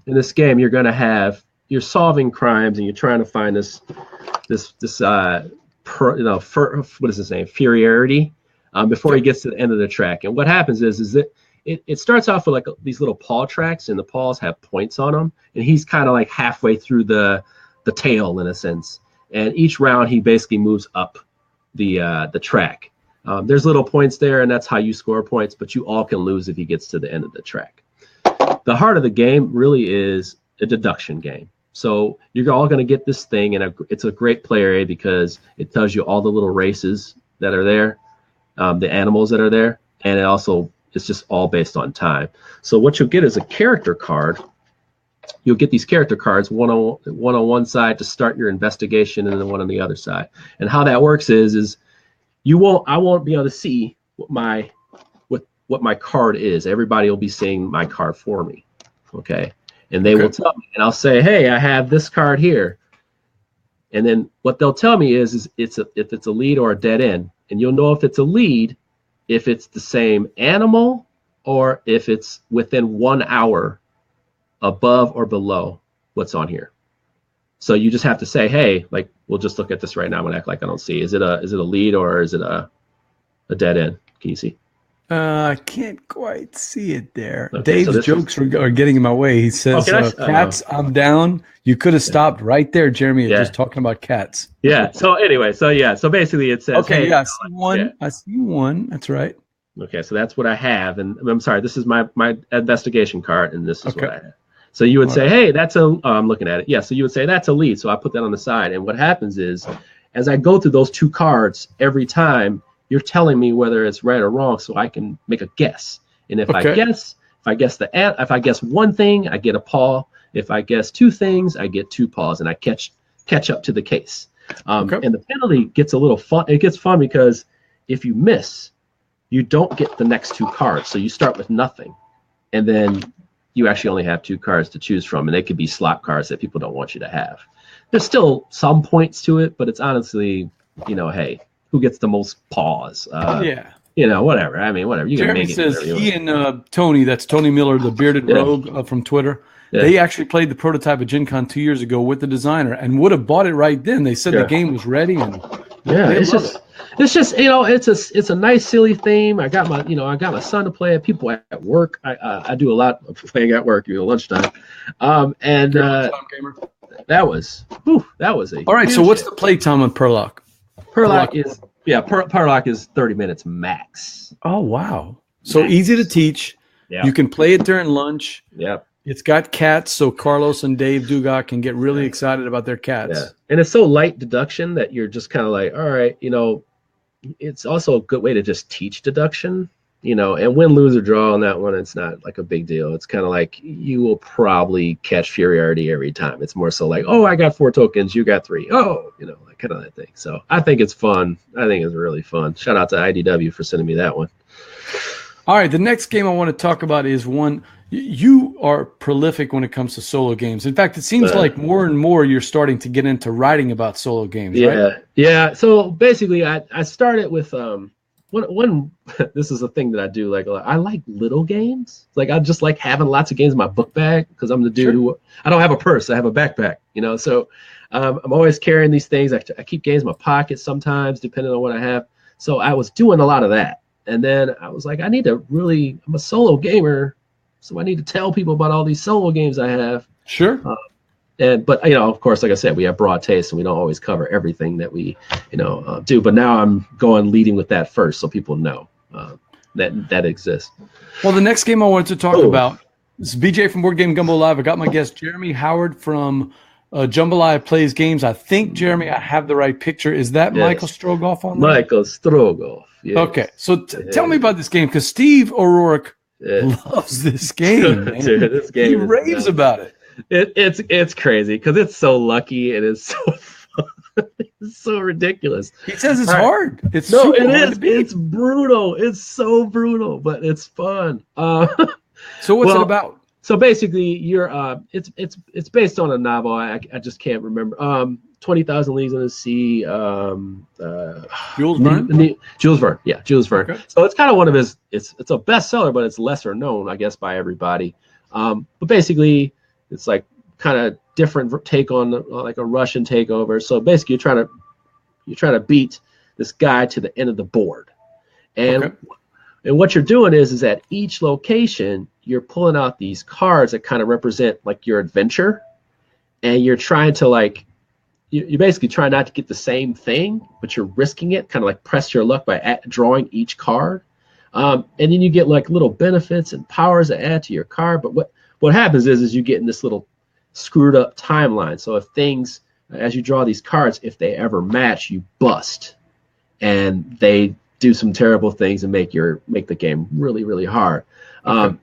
you're solving crimes and you're trying to find this what is his name? Furiarity, before he gets to the end of the track. And what happens is that it starts off with like these little paw tracks, and the paws have points on them, and he's kind of like halfway through the tail in a sense. And each round he basically moves up the track. There's little points there, and that's how you score points, but you all can lose if he gets to the end of the track. The heart of the game really is a deduction game. So you're all going to get this thing, and it's a great play area because it tells you all the little races that are there, the animals that are there, and it's just all based on time. So what you'll get is a character card. You'll get these character cards, one on one side to start your investigation, and then one on the other side. And how that works is I won't be able to see what my card is. Everybody will be seeing my card for me. Okay. And they will tell me, and I'll say, hey, I have this card here. And then what they'll tell me is if it's a lead or a dead end. And you'll know if it's a lead, if it's the same animal, or if it's within 1 hour above or below what's on here. So you just have to say, hey, like, we'll just look at this right now. I'm going to act like I don't see. Is it a lead or is it a dead end? Can you see? I can't quite see it there. Okay, Dave's jokes are getting in my way. He says, cats, I'm down. You could have stopped right there, Jeremy, just talking about cats. Yeah. So anyway, so basically it says, okay, hey, I see one. Yeah. I see one. That's right. Okay, so that's what I have. And I'm sorry, this is my investigation card, and this is what I have. So you would say, hey, I'm looking at it. Yeah, so you would say that's a lead. So I put that on the side. And what happens is as I go through those 2 cards every time, you're telling me whether it's right or wrong, so I can make a guess. And if I guess one thing, I get a paw. If I guess 2 things, I get 2 paws, and I catch up to the case. And the penalty gets a little fun. It gets fun because if you miss, you don't get the next 2 cards. So you start with nothing, and then you actually only have 2 cards to choose from, and they could be slot cards that people don't want you to have. There's still some points to it, but it's honestly, hey, who gets the most paws? Whatever. I mean, whatever. You Jeremy says he and Tony, that's Tony Miller, the bearded rogue from Twitter, they actually played the prototype of Gen Con 2 years ago with the designer and would have bought it right then. They said the game was ready, and it's just it's a nice silly theme. I got my son to play it. People at work, I do a lot of playing at work, lunchtime, and that was a all right. So what's the play time on Purrlock? Purrlock is 30 minutes max. Oh wow! So easy to teach. Yeah. You can play it during lunch. Yep. It's got cats, so Carlos and Dave Dugas can get really excited about their cats. Yeah. And it's so light deduction that you're just kind of like, all right, it's also a good way to just teach deduction, and win, lose, or draw on that one. It's not like a big deal. It's kind of like you will probably catch Furiarity every time. It's more so like, oh, I got 4 tokens, you got 3. Oh, like kind of that thing. So I think it's fun. I think it's really fun. Shout out to IDW for sending me that one. All right, the next game I want to talk about is one. You are prolific when it comes to solo games. In fact, it seems like more and more you're starting to get into writing about solo games, right? Yeah. So basically, I started with one. This is a thing that I do like a lot. I like little games. Like I just like having lots of games in my book bag because I'm the dude who I don't have a purse. I have a backpack. So I'm always carrying these things. I keep games in my pocket sometimes, depending on what I have. So I was doing a lot of that, and then I was like, I'm a solo gamer. So I need to tell people about all these solo games I have. Sure. But of course, like I said, we have broad taste, and we don't always cover everything that we, do. But now I'm leading with that first, so people know that exists. Well, the next game I wanted to talk about is BJ from Board Game Gumbo Live. I got my guest Jeremy Howard from Jambalaya Plays Games. I think, Jeremy, I have the right picture. Is that Michael Strogoff on there? Michael Strogoff. Yes. Okay, so tell me about this game, because Steve O'Rourke loves this game. Dude, this game he raves about it. It's crazy because it's so lucky and it's so fun. It's so ridiculous. He says it's hard. It is. It's brutal. It's so brutal, but it's fun. So what's it about? So basically, you're it's based on a novel. I just can't remember. 20,000 Leagues in the Sea. Jules Verne? Jules Verne. Yeah, Jules Verne. Okay. So it's kind of one of his. It's a bestseller, but it's lesser known, I guess, by everybody. But basically, it's like kind of different take on like a Russian takeover. So basically, you're trying to beat this guy to the end of the board, and what you're doing is at each location you're pulling out these cards that kind of represent like your adventure, and you're trying to you basically try not to get the same thing, but you're risking it, kind of like press your luck by drawing each card. And then you get like little benefits and powers that add to your card. But what happens is you get in this little screwed up timeline. So if things, as you draw these cards, if they ever match, you bust. And they do some terrible things and make the game really, really hard. And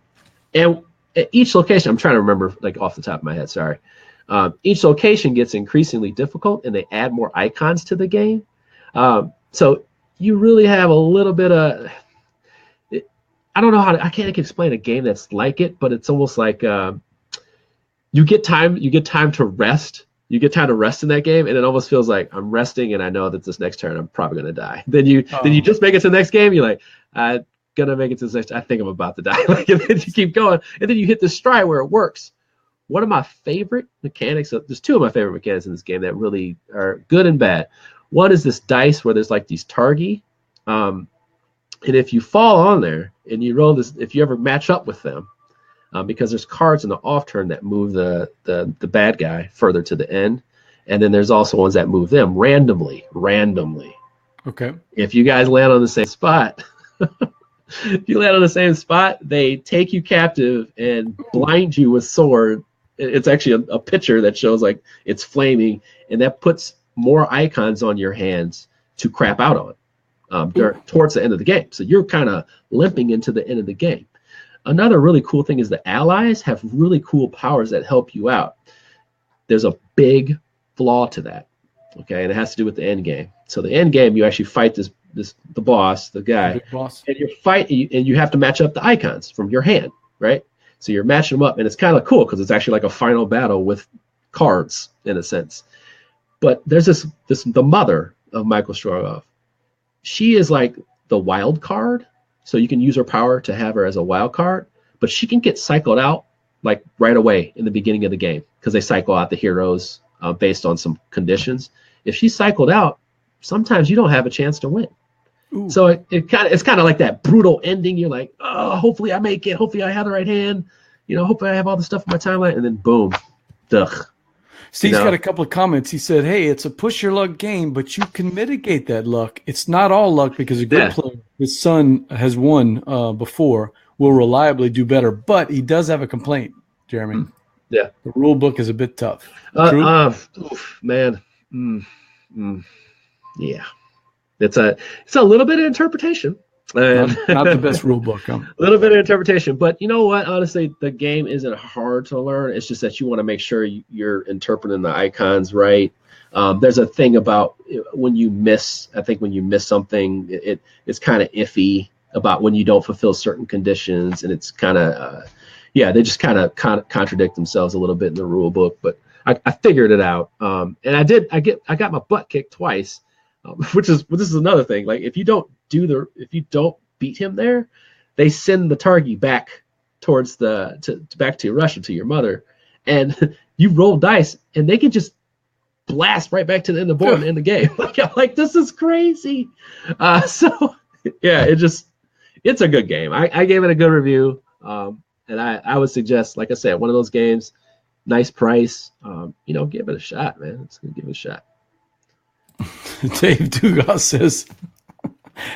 at each location, I'm trying to remember like off the top of my head, sorry. Each location gets increasingly difficult, and they add more icons to the game. So you really have a little bit of. I don't know I can't explain a game that's like it, but it's almost like you get time to rest. You get time to rest in that game, and it almost feels like I'm resting, and I know that this next turn I'm probably gonna die. Then you just make it to the next game. You're like, I'm gonna make it to the next. I think I'm about to die. And then you keep going, and then you hit this stride where it works. One of my favorite mechanics, there's 2 of my favorite mechanics in this game that really are good and bad. One is this dice where there's like these targi. And if you fall on there and you roll this, if you ever match up with them, because there's cards in the off turn that move the bad guy further to the end. And then there's also ones that move them randomly. Okay. If you guys land on the same spot, they take you captive and blind you with sword. It's actually a picture that shows like it's flaming, and that puts more icons on your hands to crap out on towards the end of the game. So you're kind of limping into the end of the game. Another really cool thing is the allies have really cool powers that help you out. There's a big flaw to that, okay, and it has to do with the end game. So the end game, you actually fight the boss, the guy, big boss, and you have to match up the icons from your hand, right? So you're matching them up, and it's kind of cool because it's actually like a final battle with cards in a sense. But there's the mother of Michael Strogoff. She is like the wild card. So you can use her power to have her as a wild card, but she can get cycled out like right away in the beginning of the game because they cycle out the heroes based on some conditions. If she's cycled out, sometimes you don't have a chance to win. Ooh. So it's kind of like that brutal ending. You're like, oh, hopefully I make it. Hopefully I have the right hand. Hopefully I have all the stuff in my timeline, and then boom, duh. Steve's got a couple of comments. He said, hey, it's a push your luck game, but you can mitigate that luck. It's not all luck because a good player, his son has won before, will reliably do better. But he does have a complaint, Jeremy. Yeah. The rule book is a bit tough. Man. Yeah. It's a little bit of interpretation. Not the best rule book. A little bit of interpretation, but you know what? Honestly, the game isn't hard to learn. It's just that you want to make sure you're interpreting the icons right. There's a thing about when you miss. I think when you miss something, it's kind of iffy about when you don't fulfill certain conditions, and it's kind of they just kind of contradict themselves a little bit in the rule book. But I figured it out, and I got my butt kicked twice. This is another thing. Like if you don't beat him there, they send the target back towards back to Russia, to your mother, and you roll dice and they can just blast right back to the end of the board and end the game. Like this is crazy. So yeah, it's a good game. I gave it a good review, and I would suggest, like I said, one of those games, nice price. Give it a shot, man. It's gonna give it a shot. Dave Dugas says,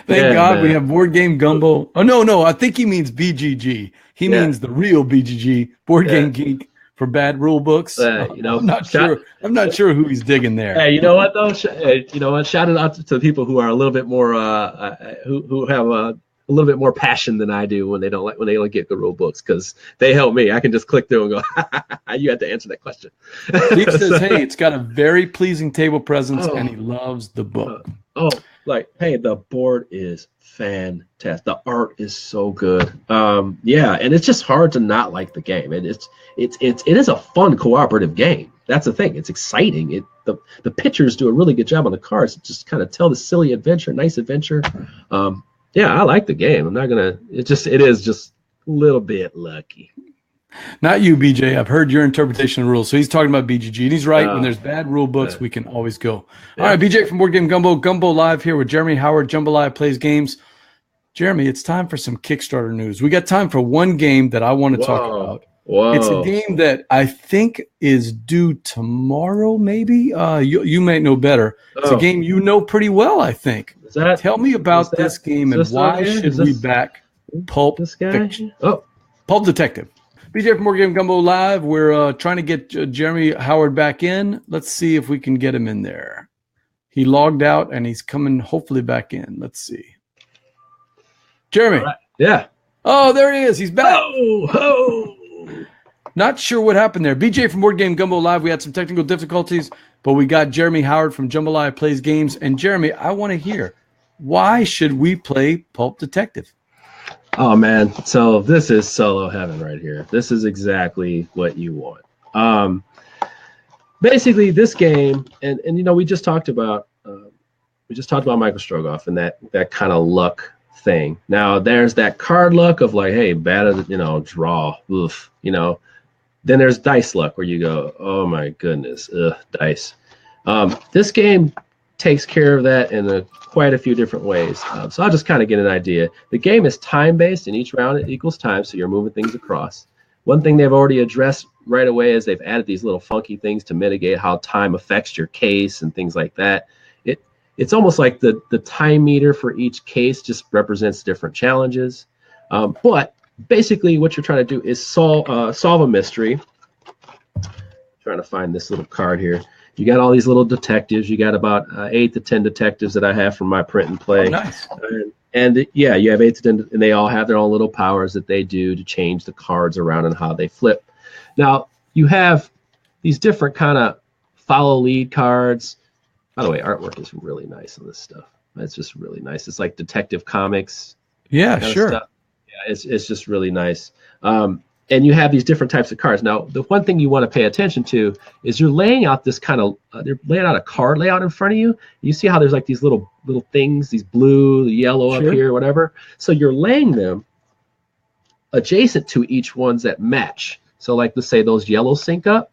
thank God man. We have board game Gumbo. Oh, no, I think he means BGG. He means the real BGG, Board Game Geek, for bad rule books. I'm not sure who he's digging there. Hey, you know what though? Shout it out to the people who are a little bit more who have a little bit more passion than I do when they don't get the rule books, because they help me. I can just click through and go, you had to answer that question. Steve says, hey, it's got a very pleasing table presence, and he loves the book. Hey, the board is fantastic. The art is so good. And it's just hard to not like the game. It is a fun cooperative game. That's the thing. It's exciting. The pictures do a really good job on the cards. Just kind of tell the silly adventure, nice adventure. I like the game. I'm not gonna. It is just a little bit lucky. Not you, BJ. I've heard your interpretation of the rules. So he's talking about BGG, and he's right. When there's bad rule books, we can always go. All right, BJ from Board Game Gumbo live here with Jeremy Howard. Jambalaya plays games. Jeremy, it's time for some Kickstarter news. We got time for one game that I want to talk about. Whoa. It's a game that I think is due tomorrow, maybe. You might know better. It's a game you know pretty well, I think. Tell me about this game and why should we back Pulp Fiction? Pulp Detective. BJ from Board Game Gumbo live. We're trying to get Jeremy Howard back in. Let's see if we can get him in there. He logged out and he's coming hopefully back in. Let's see. Jeremy. Right. Yeah. Oh, there he is. He's back. Not sure what happened there. BJ from Board Game Gumbo live. We had some technical difficulties, but we got Jeremy Howard from Jambalaya Plays Games. And Jeremy, I want to hear, why should we play Pulp Detective? Oh man, so this is solo heaven right here. This is exactly what you want. Basically, this game, and we just talked about Michael Strogoff and that kind of luck thing. Now there's that card luck of like, hey, bad, draw, oof, Then there's dice luck where you go, oh my goodness, dice. This game takes care of that in quite a few different ways. So I'll just kind of get an idea. The game is time-based, and each round it equals time, so you're moving things across. One thing they've already addressed right away is they've added these little funky things to mitigate how time affects your case and things like that. It's almost like the time meter for each case just represents different challenges. But basically what you're trying to do is solve a mystery. Trying to find this little card here. You got all these little detectives. You got about 8 to 10 detectives that I have from my print and play. Oh, nice. And yeah, you have 8 to 10, and they all have their own little powers that they do to change the cards around and how they flip. Now, you have these different kind of follow lead cards. By the way, artwork is really nice on this stuff. It's just really nice. It's like Detective Comics. Yeah, sure. Yeah, it's just really nice. And you have these different types of cards. Now, the one thing you want to pay attention to is you're laying out this kind of, they're laying out a card layout in front of you. You see how there's like these little things, these blue, yellow up here, whatever. So you're laying them adjacent to each ones that match. So like, let's say those yellows sync up.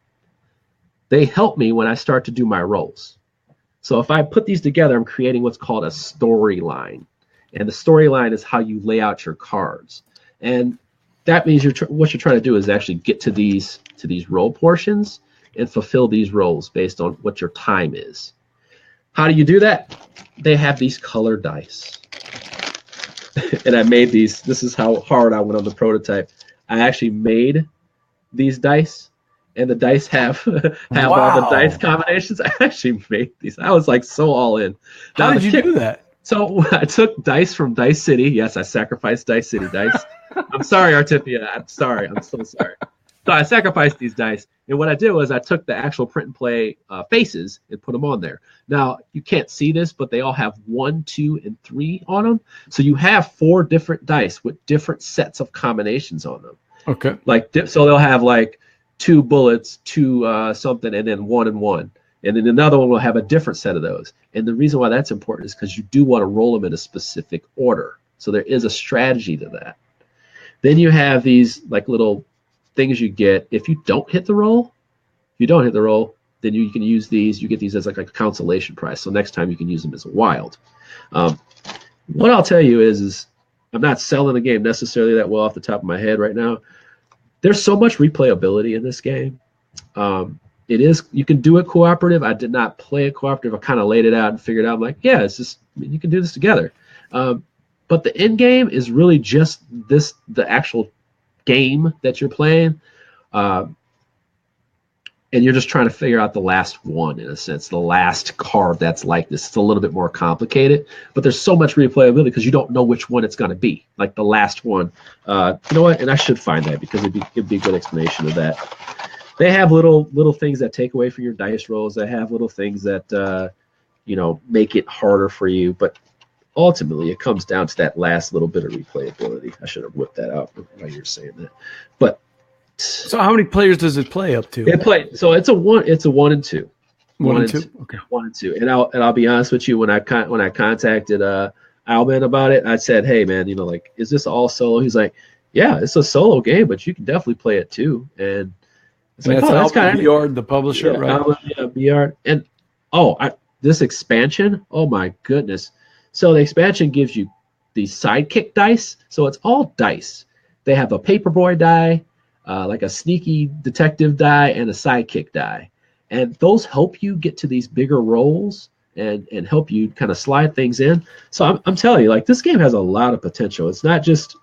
They help me when I start to do my rolls. So if I put these together, I'm creating what's called a storyline. And the storyline is how you lay out your cards. And that means what you're trying to do is actually get to these roll portions and fulfill these roles based on what your time is. How do you do that? They have these colored dice. And I made these. This is how hard I went on the prototype. I actually made these dice, and the dice have all the dice combinations. I actually made these. I was like so all in. How did you do that? So I took dice from Dice City. Yes, I sacrificed Dice City dice. I'm sorry, Artifia. I'm sorry. I'm so sorry. So I sacrificed these dice. And what I did was I took the actual print and play faces and put them on there. Now, you can't see this, but they all have 1, 2, and 3 on them. So you have 4 different dice with different sets of combinations on them. Okay. So they'll have like 2 bullets, 2 something, and then 1 and 1. And then another one will have a different set of those. And the reason why that's important is because you do want to roll them in a specific order. So there is a strategy to that. Then you have these like little things you get. If you don't hit the roll, then you can use these. You get these as like a consolation prize. So next time you can use them as a wild. What I'll tell you is I'm not selling the game necessarily that well off the top of my head right now. There's so much replayability in this game. You can do it cooperative. I did not play it cooperative. I kind of laid it out and figured out, I'm like, yeah, it's just, you can do this together. But the end game is really just the actual game that you're playing. And you're just trying to figure out the last one, in a sense, the last card that's like this. It's a little bit more complicated, but there's so much replayability because you don't know which one it's going to be, like the last one. You know what? And I should find that because it'd be a good explanation of that. They have little things that take away from your dice rolls. They have little things that make it harder for you. But ultimately, it comes down to that last little bit of replayability. I should have whipped that out while you were saying that. But so, how many players does it play up to? So it's a 1 and 2. 1 and 2. Okay. 1 and 2. And I'll be honest with you. When I contacted Alman about it, I said, "Hey man, is this all solo?" He's like, "Yeah, it's a solo game, but you can definitely play it too." And it's like, that's kind of Bjord, the publisher, right? Bjord. And this expansion, oh my goodness! So the expansion gives you these sidekick dice. So it's all dice. They have a paperboy die, like a sneaky detective die, and a sidekick die, and those help you get to these bigger roles and help you kind of slide things in. So I'm telling you, like, this game has a lot of potential. It's not just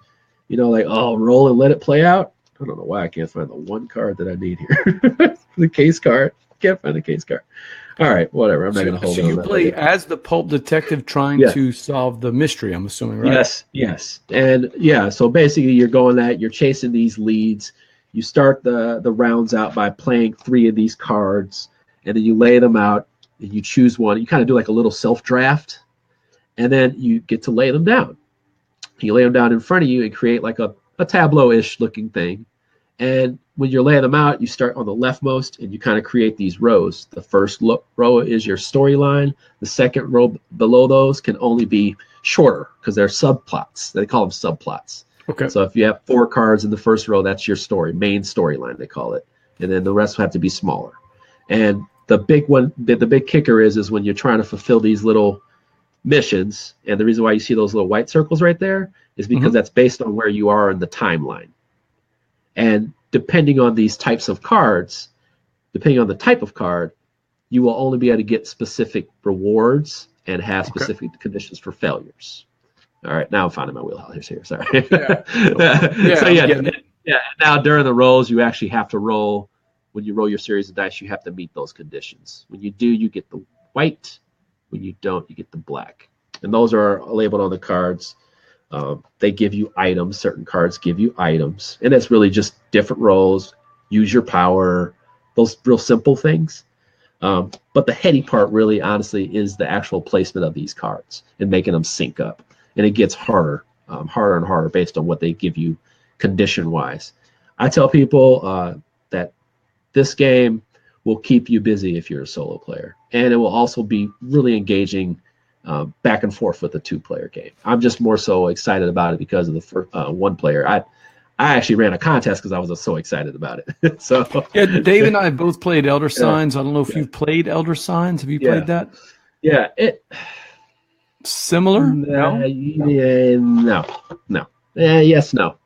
roll and let it play out. I don't know why I can't find the one card that I need here. The case card. Can't find the case card. All right, whatever. I'm not going to hold on. So you play as the Pulp Detective trying to solve the mystery, I'm assuming, right? Yes. And so basically you're chasing these leads. You start the rounds out by playing 3 of these cards, and then you lay them out, and you choose one. You kind of do like a little self-draft, and then you get to lay them down. You lay them down in front of you and create like a tableau-ish looking thing. And when you're laying them out, you start on the leftmost and you kind of create these rows. The first row is your storyline. The second row below those can only be shorter because they're subplots. They call them subplots. Okay. So if you have 4 cards in the first row, that's your main storyline, they call it. And then the rest will have to be smaller. And the big kicker is when you're trying to fulfill these little missions, and the reason why you see those little white circles right there is because that's based on where you are in the timeline. And depending on these types of cards, depending on the type of card, you will only be able to get specific rewards and have specific conditions for failures. All right, now I'm finding my wheelhouse here. Sorry. Yeah. Now during the rolls, you actually have to roll when you roll your series of dice, you have to meet those conditions. When you do, you get the white. When you don't, you get the black. And those are labeled on the cards. They give you items. Certain cards give you items. And it's really just different rolls. Use your power. Those real simple things. But the heady part really, honestly, is the actual placement of these cards and making them sync up. And it gets harder and harder based on what they give you condition-wise. I tell people that this game will keep you busy if you're a solo player. And it will also be really engaging back and forth with a two-player game. I'm just more so excited about it because of the one player. I actually ran a contest because I was so excited about it. So yeah, Dave and I both played Elder Signs. I don't know if you've played Elder Signs. Have you played that? Yeah, similar? No. Yes, no.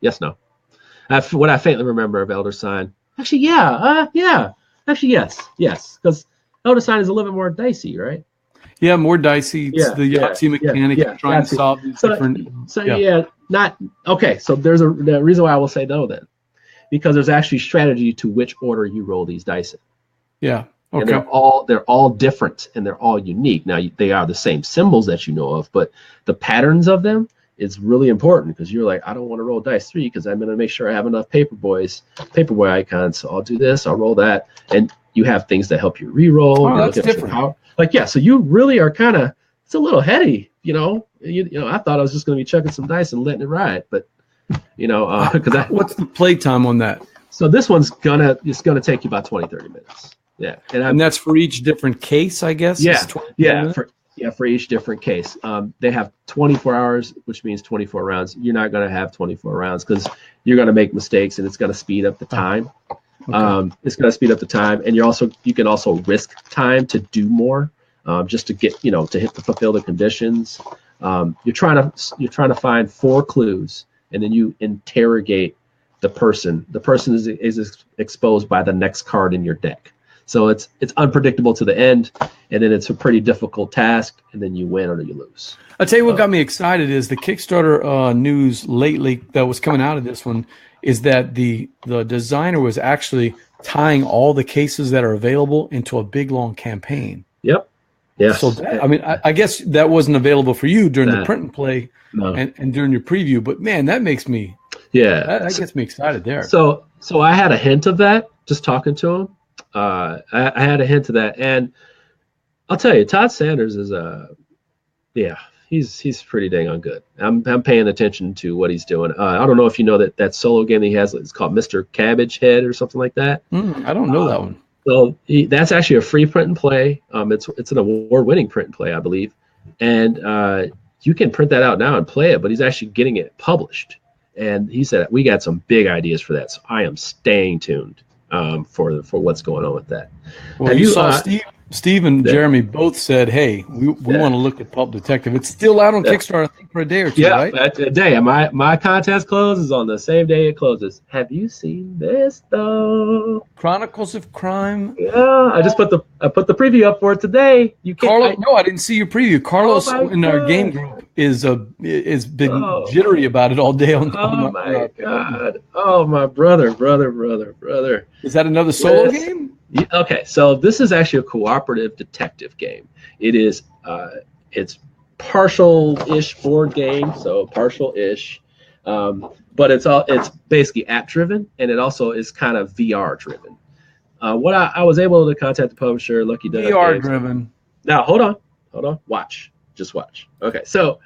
What I faintly remember of Elder Sign. Actually, yeah. Actually, yes, because Elder Sign is a little bit more dicey, right? Yeah, more dicey. It's the Yahtzee mechanic trying to solve these different. Not okay. So there's the reason why I will say no then, because there's actually strategy to which order you roll these dice in. Yeah. Okay. And they're all different and they're all unique. Now they are the same symbols that you know of, but the patterns of them is really important because you're like, I don't want to roll dice 3 because I'm going to make sure I have enough paperboy icons. So I'll do this, I'll roll that, and you have things that help you re-roll. Oh, that's different. So you really are kind of, it's a little heady, you know. I thought I was just going to be chucking some dice and letting it ride, but what's the play time on that? So this one's gonna take you about 20-30 minutes. Yeah, and that's for each different case, I guess. For each different case. They have 24 hours, which means 24 rounds. You're not going to have 24 rounds because you're going to make mistakes, and it's going to speed up the time. Okay. It's going to speed up the time, and you can also risk time to do more, just to get to fulfill the conditions. You're trying to find 4 clues, and then you interrogate the person. The person is exposed by the next card in your deck. So it's unpredictable to the end, and then it's a pretty difficult task, and then you win or you lose. I'll tell you what got me excited is the Kickstarter news lately that was coming out of this one is that the designer was actually tying all the cases that are available into a big, long campaign. Yep. Yeah. So, I guess that wasn't available for you during the print and play and during your preview, but, man, that makes me that gets me excited there. So I had a hint of that just talking to him. I had a hint of that, and I'll tell you, Todd Sanders is he's pretty dang on good. I'm paying attention to what he's doing. I don't know if you know that solo game that he has. It's called Mr. Cabbage Head or something like that. I don't know that one. So that's actually a free print and play. It's an award-winning print and play, I believe, and you can print that out now and play it. But he's actually getting it published, and he said we got some big ideas for that. So I am staying tuned. For what's going on with that. Well, you saw Steve and Jeremy both said, "Hey, we want to look at Pulp Detective." It's still out on Kickstarter, I think, for a day or two, right? Yeah, a day. My contest closes on the same day it closes. Have you seen this though? Chronicles of Crime. Yeah, I just put the preview up for it today. You can't. No, I didn't see your preview. Carlos in our game group is been jittery about it all day on. Oh my God! Oh my brother! Is that another solo game? Yeah, okay, so this is actually a cooperative detective game. It is it's partial-ish board game, so partial-ish, but it's basically app-driven, and it also is kind of VR-driven. What I was able to contact the publisher, Lucky Duck. VR-driven. Now hold on, just watch. Okay, so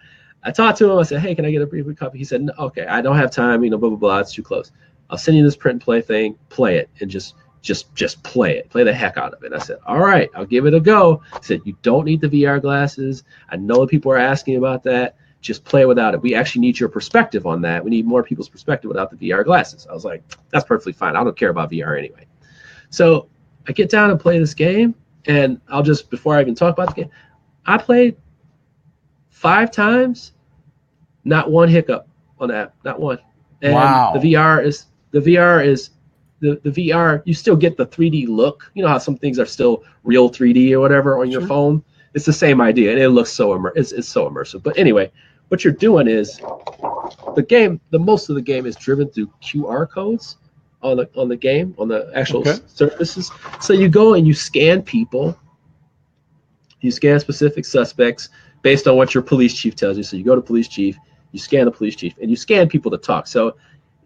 I talked to him. I said, "Hey, can I get a brief copy?" He said, "No, okay, I don't have time. Blah blah blah. It's too close. I'll send you this print and play thing. Play it and just play it. Play the heck out of it." I said, "All right, I'll give it a go." I said, "You don't need the VR glasses. I know that people are asking about that. Just play without it. We actually need your perspective on that. We need more people's perspective without the VR glasses." I was like, "That's perfectly fine. I don't care about VR anyway." So I get down and play this game, and before I even talk about the game, I played 5 times, not one hiccup on the app, not one. And wow. The VR is the VR, you still get the 3D look. You know how some things are still real 3D or whatever on your phone? It's the same idea, and it looks so it's so immersive. But anyway, what you're doing is the most of the game is driven through QR codes on the game, on the actual surfaces. So you go and you scan people. You scan specific suspects based on what your police chief tells you. So you go to police chief, you scan the police chief, and you scan people to talk. So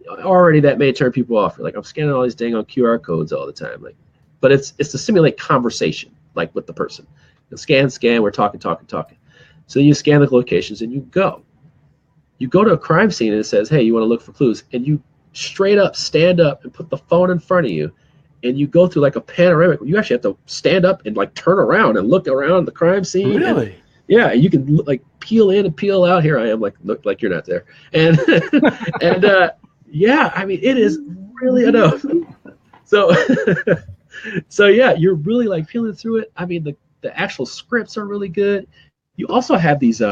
already that may turn people off. You're like, I'm scanning all these dang on QR codes all the time. Like, but it's to simulate conversation, like with the person. You scan, we're talking. So you scan the locations and you go. You go to a crime scene and it says, hey, you want to look for clues. And you straight up stand up and put the phone in front of you. And you go through like a panoramic. You actually have to stand up and like turn around and look around the crime scene. Really? And, yeah, you can like peel in and peel out. Here I am, like look like you're not there. And yeah, I mean it is really enough. So so yeah, you're really like peeling through it. I mean the actual scripts are really good. You also have these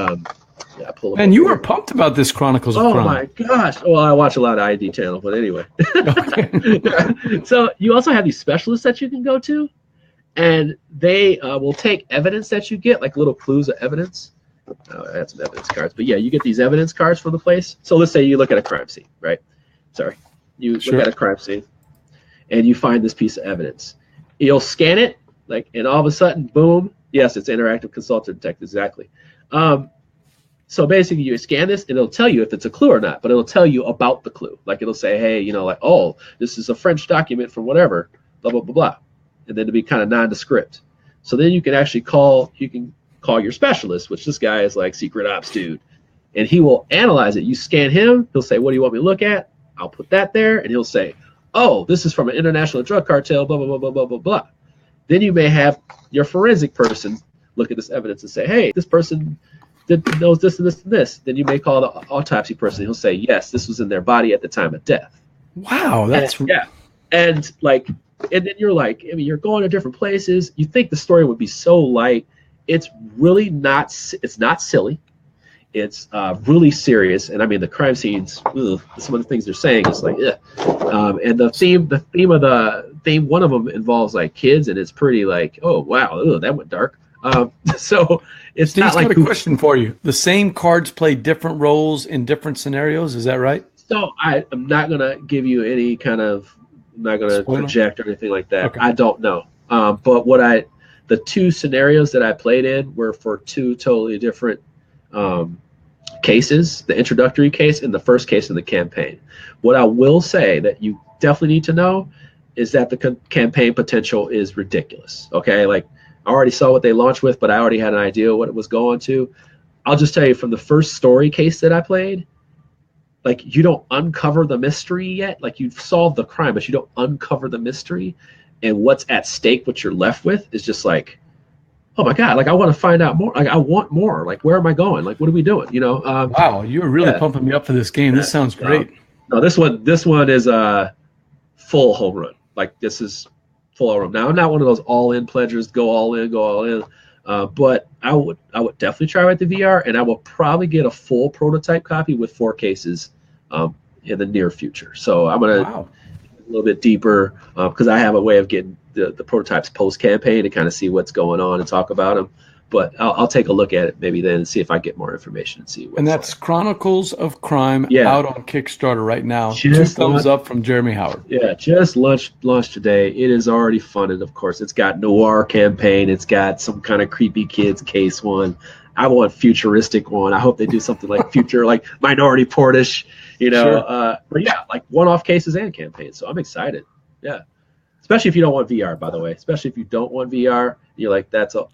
and you were pumped about this Chronicles of Crime. Oh my gosh. Well, I watch a lot of ID channel, but anyway. So you also have these specialists that you can go to, and they will take evidence that you get, like little clues of evidence. I had some evidence cards, but yeah, you get these evidence cards for the place. So let's say you look at a crime scene, right? Sorry. You look at a crime scene, and you find this piece of evidence. You'll scan it, like, and all of a sudden, boom, yes, it's interactive consultant detect, exactly. So basically, you scan this, and it'll tell you if it's a clue or not, but it'll tell you about the clue. Like it'll say, hey, you know, like, oh, this is a French document from whatever, blah, blah, blah, blah. And then to be kind of nondescript. So then you can actually call your specialist, which this guy is like secret ops dude, and he will analyze it. You scan him, he'll say, what do you want me to look at? I'll put that there, and he'll say, oh, this is from an international drug cartel, blah, blah, blah, blah, blah, blah, blah. Then you may have your forensic person look at this evidence and say, hey, this person knows this and this and this. Then you may call the autopsy person. He'll say, yes, this was in their body at the time of death. Wow, that's and like, and then you're like, I mean, you're going to different places. You think the story would be so light. It's really not. It's not silly. It's really serious. And I mean, the crime scenes. Ugh, some of the things they're saying is like, and the theme. One of them involves like kids, and it's pretty like, oh wow, that went dark. So it's Steve's not like got a question for you. The same cards play different roles in different scenarios. Is that right? So I'm not gonna give you any kind of. I'm not gonna project or anything like that. Okay. I don't know. But the two scenarios that I played in were for two totally different cases. The introductory case and the first case in the campaign. What I will say that you definitely need to know is that the campaign potential is ridiculous. Okay, like. I already saw what they launched with, but I already had an idea what it was going to. I'll just tell you from the first story case that I played, like you don't uncover the mystery yet. Like you've solved the crime, but you don't uncover the mystery. And what's at stake, what you're left with is just like, oh my God, like I want to find out more. Like I want more. Like where am I going? Like what are we doing? You know? Wow, you're really pumping me up for this game. This sounds great. No, this one is a full home run. Like this is full room. Now I'm not one of those all-in pledgers, go all in. But I would definitely try with the VR, and I will probably get a full prototype copy with 4 cases in the near future. So I'm gonna a little bit deeper because I have a way of getting the prototypes post-campaign to kind of see what's going on and talk about them. But I'll take a look at it maybe then and see if I get more information and see. And that's Chronicles of Crime out on Kickstarter right now. Just 2 thumbs up from Jeremy Howard. Yeah, just launched today. It is already funded, of course. It's got noir campaign. It's got some kind of creepy kids case one. I want futuristic one. I hope they do something like future, like Minority Reportish, you know. Sure. But yeah, like one-off cases and campaigns. So I'm excited. Yeah, especially if you don't want VR, by the way. Especially if you don't want VR, you're like, that's a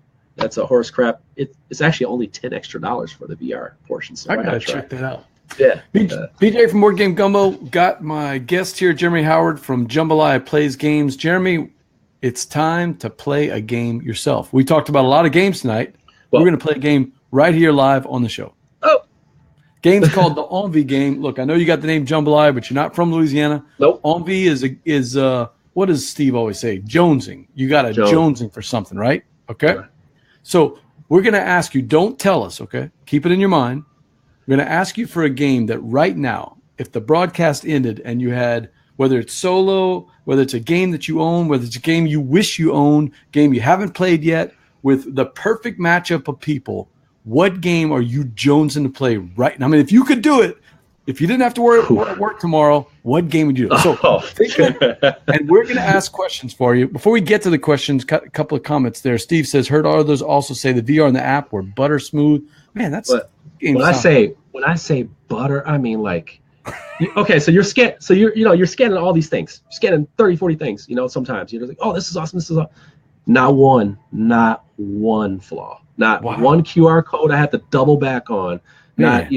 horse crap. It's actually only $10 extra for the VR portion. So I gotta check that out. Yeah. BJ from Board Game Gumbo got my guest here, Jeremy Howard from Jambalaya Plays Games. Jeremy, it's time to play a game yourself. We talked about a lot of games tonight. We're going to play a game right here live on the show. Oh. Game's called the Envie Game. Look, I know you got the name Jambalaya, but you're not from Louisiana. Nope. Envie is what does Steve always say? Jonesing. You got to jonesing for something, right? Okay. Yeah. So we're going to ask you, don't tell us, okay? Keep it in your mind. We're going to ask you for a game that right now, if the broadcast ended and you had, whether it's solo, whether it's a game that you own, whether it's a game you wish you owned, game you haven't played yet, with the perfect matchup of people, what game are you jonesing to play right now? I mean, if you could do it, If you didn't have to work tomorrow, what game would you do? So think and we're going to ask questions for you. Before we get to the questions, a couple of comments there. Steve says, heard others also say the VR and the app were butter smooth. Man, that's when I say butter, I mean like okay, so you're scanning all these things. You're scanning 30, 40 things, sometimes. You're just like, oh, this is awesome, this is awesome. Not one flaw. Not one QR code I had to double back on. Not,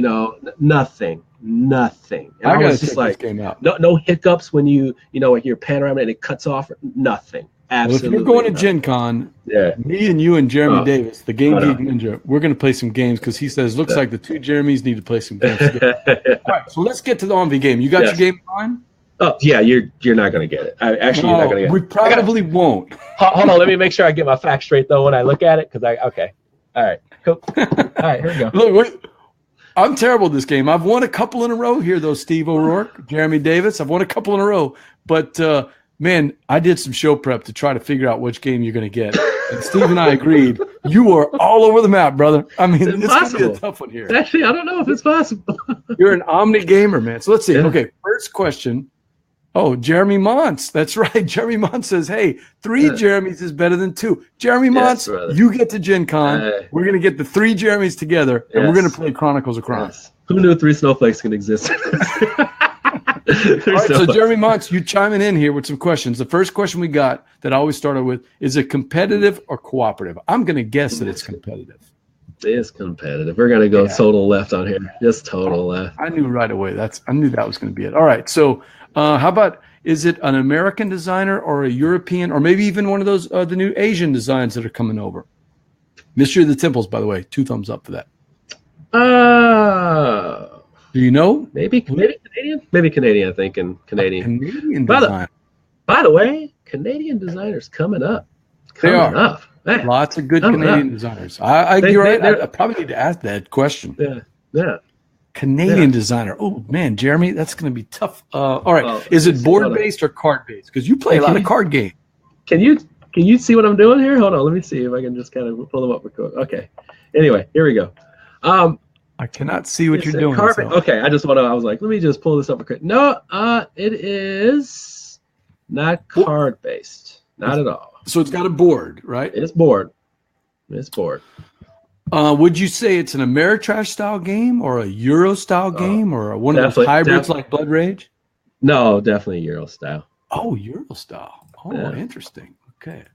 nothing. And I was just like, no hiccups when you're panoraming and it cuts off. Nothing. Absolutely. Well, if you're going to Gen Con, me and you and Jeremy Davis, the Game Geek Ninja, we're going to play some games because he says, looks like the two Jeremys need to play some games together. All right, so let's get to the Envie game. You got your game on? Oh, yeah, you're not going to get it. You're not going to get it. We probably won't. Hold on, let me make sure I get my facts straight, though, when I look at it. Okay. All right, cool. All right, here we go. Look, I'm terrible at this game. I've won a couple in a row here, though, Steve O'Rourke, Jeremy Davis. I've won a couple in a row. But, man, I did some show prep to try to figure out which game you're going to get. And Steve and I agreed. You are all over the map, brother. I mean, it's going to be a tough one here. Actually, I don't know if it's possible. You're an omni gamer, man. So let's see. Yeah. Okay, first question. Oh, Jeremy Montz. That's right. Jeremy Montz says, hey, 3 Jeremys is better than 2. Jeremy Montz, you get to Gen Con. We're going to get the 3 Jeremys together, and we're going to play Chronicles of Crime. Who knew 3 snowflakes can exist? All right, so Jeremy Montz, you chiming in here with some questions. The first question we got that I always started with, is it competitive or cooperative? I'm going to guess that it's competitive. It is competitive. We're going to go total left on here. Just total left. I knew right away. I knew that was going to be it. All right, so how about, is it an American designer or a European or maybe even one of those the new Asian designs that are coming over? Mystery of the Temples, by the way, 2 thumbs up for that. Do you know? Maybe Canadian? Maybe Canadian, I think, and Canadian. Canadian design. By the way, Canadian designers coming up. Man, lots of good Canadian designers. You're right. I probably need to ask that question. Yeah. Canadian designer. Oh, man, Jeremy, that's going to be tough. All right. Is it board-based or card-based? Because you play a lot of card games. Can you see what I'm doing here? Hold on. Let me see if I can just kind of pull them up. Okay. Anyway, here we go. I cannot see what you're doing. Okay, I was like, let me just pull this up. No, it is not card-based. Not at all. So it's got a board, right? It's board. Would you say it's an Ameritrash style game or a Euro style game or one of those hybrids like Blood Rage? No, definitely Euro style. Oh, Euro style. Oh, interesting. Okay.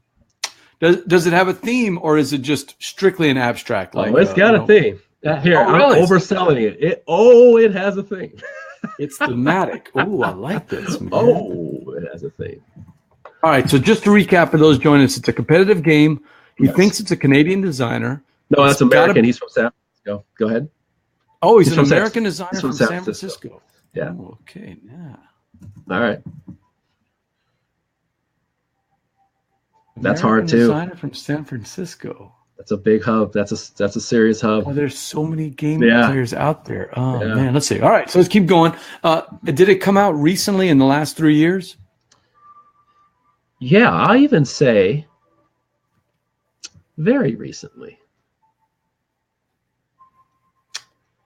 Does it have a theme or is it just strictly an abstract? Like it's got a theme. Here, I'm overselling it. It has a theme. It's thematic. Oh, I like this, man. It has a theme. All right, so just to recap for those joining us, it's a competitive game. He thinks it's a Canadian designer. No, that's American. He's from San Francisco. Go ahead. Oh, he's an American designer from San Francisco. Yeah. Oh, okay, yeah. All right. That's hard too. Designer from San Francisco. That's a big hub. That's a serious hub. Oh, there's so many game players out there. Oh man, let's see. All right, so let's keep going. Did it come out recently in the last 3 years? Yeah, I even say very recently.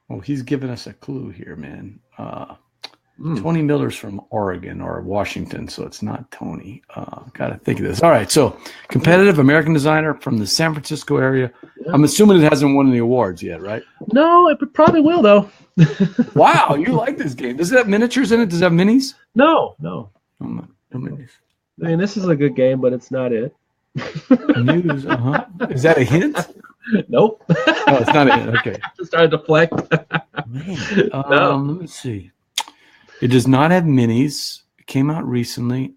Oh, he's giving us a clue here, man. Tony Miller's from Oregon or Washington, so it's not Tony. Got to think of this. All right, so competitive American designer from the San Francisco area. Yeah. I'm assuming it hasn't won any awards yet, right? No, it probably will, though. Wow, you like this game. Does it have miniatures in it? Does it have minis? No. No minis. I mean, this is a good game, but it's not it. News, Is that a hint? Nope. Oh, it's not a hint. Okay. Just started to deflect. Man, let me see. It does not have minis. It came out recently.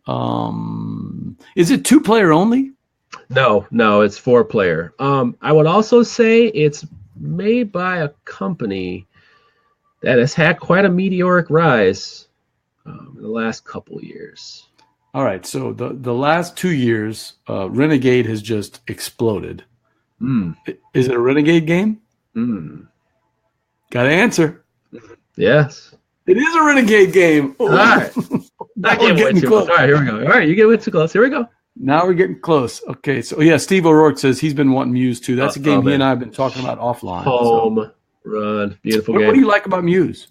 Is it 2-player only? No, it's 4-player. I would also say it's made by a company that has had quite a meteoric rise in the last couple years. All right, so the last 2 years, Renegade has just exploded. Is it a Renegade game? Got to answer. Yes. It is a Renegade game. All right. Not getting close. All right, here we go. All right, you get way too close. Here we go. Now we're getting close. Okay, so Steve O'Rourke says he's been wanting Muse too. That's a game he and I have been talking about offline. Home run. Beautiful game. What do you like about Muse?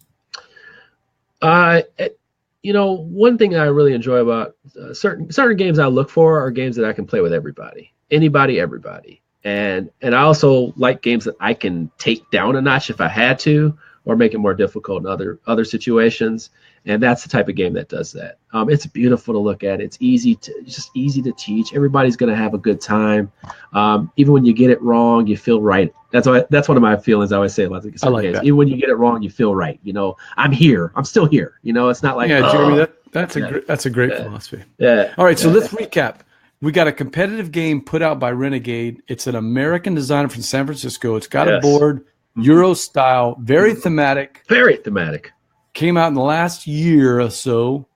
One thing I really enjoy about certain games I look for are games that I can play with everybody, anybody, everybody. And I also like games that I can take down a notch if I had to, or make it more difficult in other situations. And that's the type of game that does that. It's beautiful to look at. It's just easy to teach. Everybody's going to have a good time. Even when you get it wrong, you feel right. That's one of my feelings I always say about the like games. that. Even when you get it wrong, you feel right. I'm here. I'm still here. It's not like, Jeremy, that's a great philosophy. Yeah. All right, so let's recap. We got a competitive game put out by Renegade. It's an American designer from San Francisco. It's got a board, Euro style, very thematic. Very thematic. Came out in the last year or so,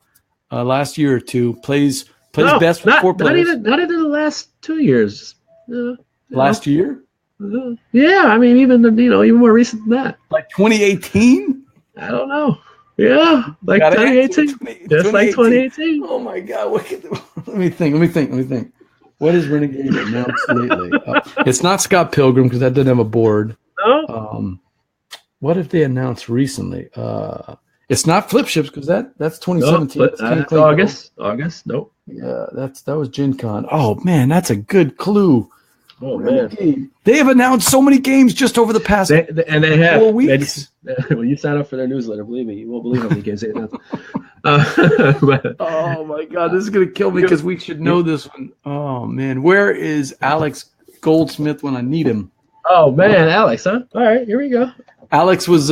last year or two. Plays best with 4 players. Not even the last 2 years. Last year? Yeah, I mean, even more recent than that. Like 2018? I don't know. Yeah, like 2018. Just like 2018. Oh my God! Let me think. What has Renegade announced lately? It's not Scott Pilgrim because that didn't have a board. No. What have they announced recently? It's not Flip Ships because that's 2017. No, that's August. Nope. Yeah, that was Gen Con. Oh man, that's a good clue. Oh man, they have announced so many games just over the past they have 4 weeks. When you sign up for their newsletter, believe me, you won't believe how many games they announced. Oh my God, this is gonna kill me because we should know this one. Oh man, where is Alex Goldsmith when I need him? Oh man, Alex, huh? All right, here we go. Alex was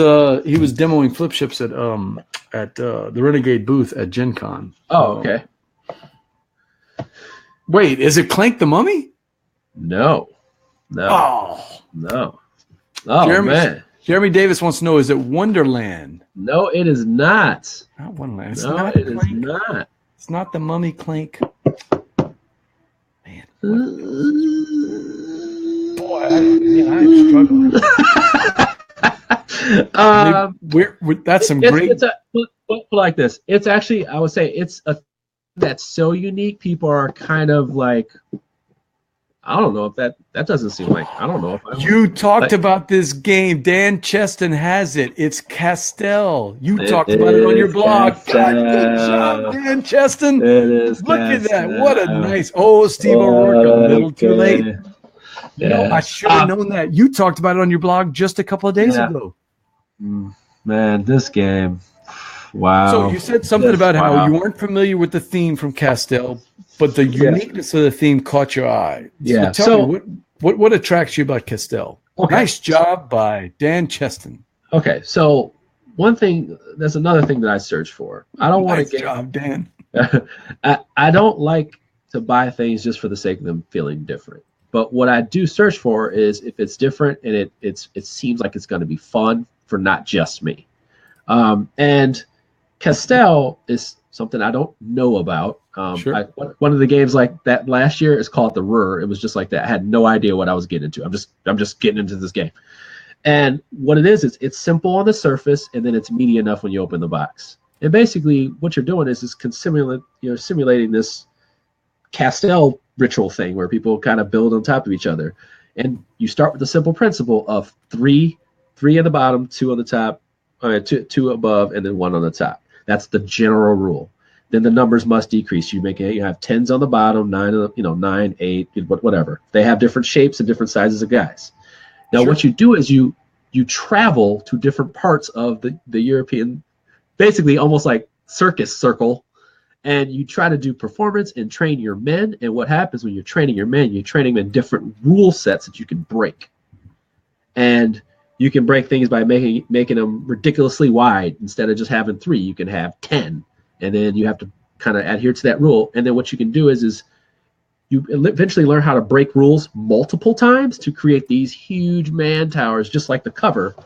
he was demoing Flip Ships at the Renegade booth at Gen Con. Oh, okay. Wait, is it Clank the Mummy? No. Oh, man. Jeremy Davis wants to know, is it Wonderland? No, it is not. Not Wonderland. It's not. It's not the Mummy Clank. Man. Boy, I'm struggling. That's some great. Put like this. It's actually, I would say, it's that's so unique. People are kind of like, I don't know if that doesn't seem like, I don't know if you talked about this game. Dan Cheston has it. It's Castell. You talked about it on your blog. God, good job, Dan Cheston. It is. Look at that. What a nice. Oh, Steve O'Rourke, a little too late. Yeah. I should have known that. You talked about it on your blog just a couple of days ago. Man, this game. Wow. So you said something about how you weren't familiar with the theme from Castell, but the uniqueness of the theme caught your eye. Yeah. So tell me, what attracts you about Castell? Okay. Nice job by Dan Cheston. Okay, so there's another thing that I search for. I don't want to get. Nice job, Dan. I don't like to buy things just for the sake of them feeling different. But what I do search for is if it's different and it seems like it's going to be fun for not just me. And Castell is something I don't know about. Sure. One of the games like that last year is called the Ruhr. It was just like that. I had no idea what I was getting into. I'm just getting into this game. And what it is it's simple on the surface, and then it's meaty enough when you open the box. And basically, what you're doing is simulating this Castell ritual thing where people kind of build on top of each other. And you start with the simple principle of three at the bottom, 2 on the top, two above, and then 1 on the top. That's the general rule. Then the numbers must decrease. You have 10s on the bottom, 9, 8, whatever. They have different shapes and different sizes of guys. Now, What you do is you travel to different parts of the European, basically almost like circus circle, and you try to do performance and train your men. And what happens when you're training your men, you're training them in different rule sets that you can break. And you can break things by making them ridiculously wide. Instead of just having 3, you can have 10. And then you have to kind of adhere to that rule. And then what you can do is you eventually learn how to break rules multiple times to create these huge man towers, just like the cover.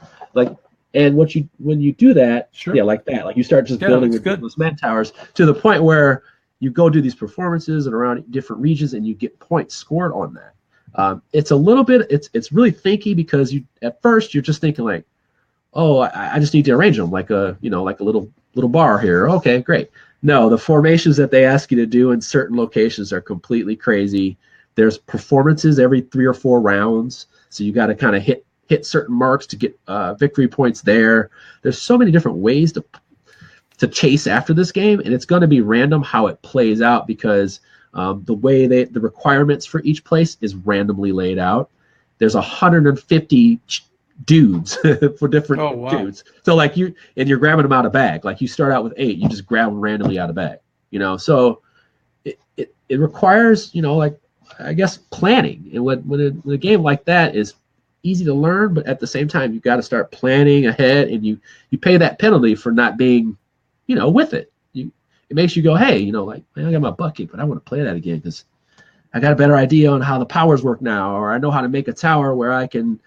And when you do that, like that, like you start just building ridiculous man towers to the point where you go do these performances and around different regions, and you get points scored on that. It's a little bit, it's really thinky because at first you're just thinking like, oh, I just need to arrange them like a little bar here. Okay, great. No, the formations that they ask you to do in certain locations are completely crazy. There's performances every 3 or 4 rounds, so you got to kind of hit certain marks to get victory points there. There's so many different ways to chase after this game, and it's going to be random how it plays out because the way the requirements for each place is randomly laid out. There's 150 dudes for different dudes. So like you're grabbing them out of bag. Like you start out with 8, you just grab them randomly out of bag. So it requires like I guess planning. And when a game like that is easy to learn, but at the same time you've got to start planning ahead, and you pay that penalty for not being with it. It makes you go, hey, like, man, I got my butt kicked, but I want to play that again because I got a better idea on how the powers work now, or I know how to make a tower where I can,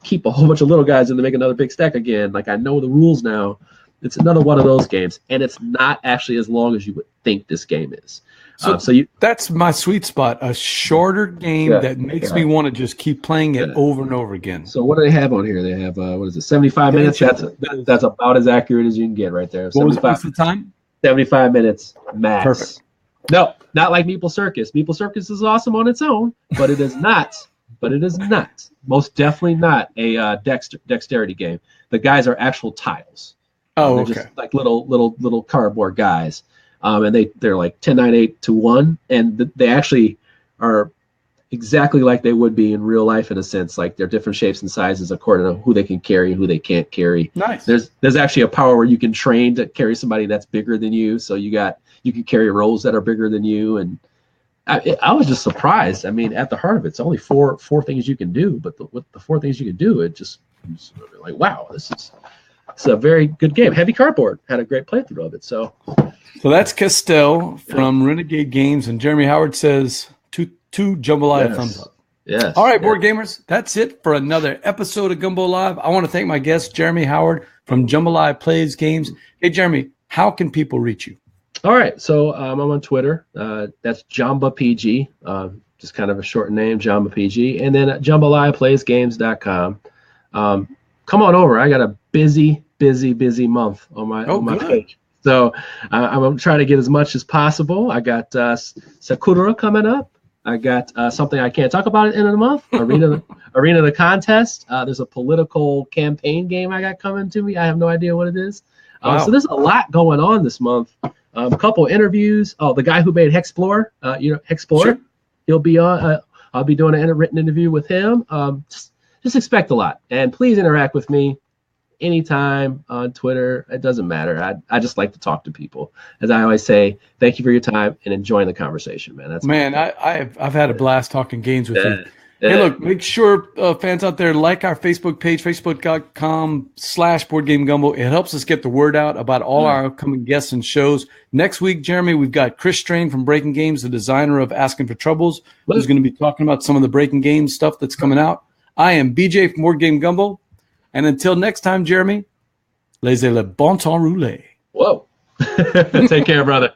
keep a whole bunch of little guys and to make another big stack again. Like I know the rules now. It's another one of those games, and it's not actually as long as you would think this game is. So that's my sweet spot, a shorter game that makes me want to just keep playing it over and over again. So what do they have on here? They have, 75 minutes? That's about as accurate as you can get right there. What's the time? 75 minutes max. Perfect. No, not like Meeple Circus. Meeple Circus is awesome on its own, but it is not. Most definitely not a dexterity game. The guys are actual tiles. Oh, they're okay. Just like little cardboard guys. And they're like 10, 9, 8 to 1, and they actually are exactly like they would be in real life in a sense. Like they're different shapes and sizes according to who they can carry and who they can't carry. Nice. There's actually a power where you can train to carry somebody that's bigger than you. So you can carry rolls that are bigger than you. And I was just surprised. I mean, at the heart of it, it's only four things you can do, but with the 4 things you can do, it's like, wow, it's a very good game. Heavy cardboard. Had a great playthrough of it. So that's Castell from Renegade Games, and Jeremy Howard says two Jambalaya thumbs up. Yes. All right, board gamers, that's it for another episode of Gumbo Live. I want to thank my guest, Jeremy Howard from Jambalaya Plays Games. Hey, Jeremy, how can people reach you? All right, so I'm on Twitter. That's JambaPG, just kind of a short name, JambaPG, and then at JambalayaPlaysGames.com. Come on over. I got a busy month on my page. So I'm trying to get as much as possible. I got Sakura coming up. I got something I can't talk about at the end of the month. Arena the Contest. There's a political campaign game I got coming to me. I have no idea what it is. Wow. So there's a lot going on this month. A couple interviews. Oh, the guy who made Hexplorer, Hexplorer. Sure. He'll be on. I'll be doing a written interview with him. Just expect a lot, and please interact with me anytime on Twitter. It doesn't matter. I just like to talk to people. As I always say, thank you for your time and enjoying the conversation, man. I've had a blast talking games with you. Hey, look, make sure fans out there like our Facebook page, facebook.com/BoardGameGumbo. It helps us get the word out about all our upcoming guests and shows. Next week, Jeremy, we've got Chris Strain from Breaking Games, the designer of Asking for Troubles, who's going to be talking about some of the Breaking Games stuff that's coming out. I am BJ from Board Game Gumbo. And until next time, Jeremy, laissez le bon temps rouler. Whoa. Take care, brother.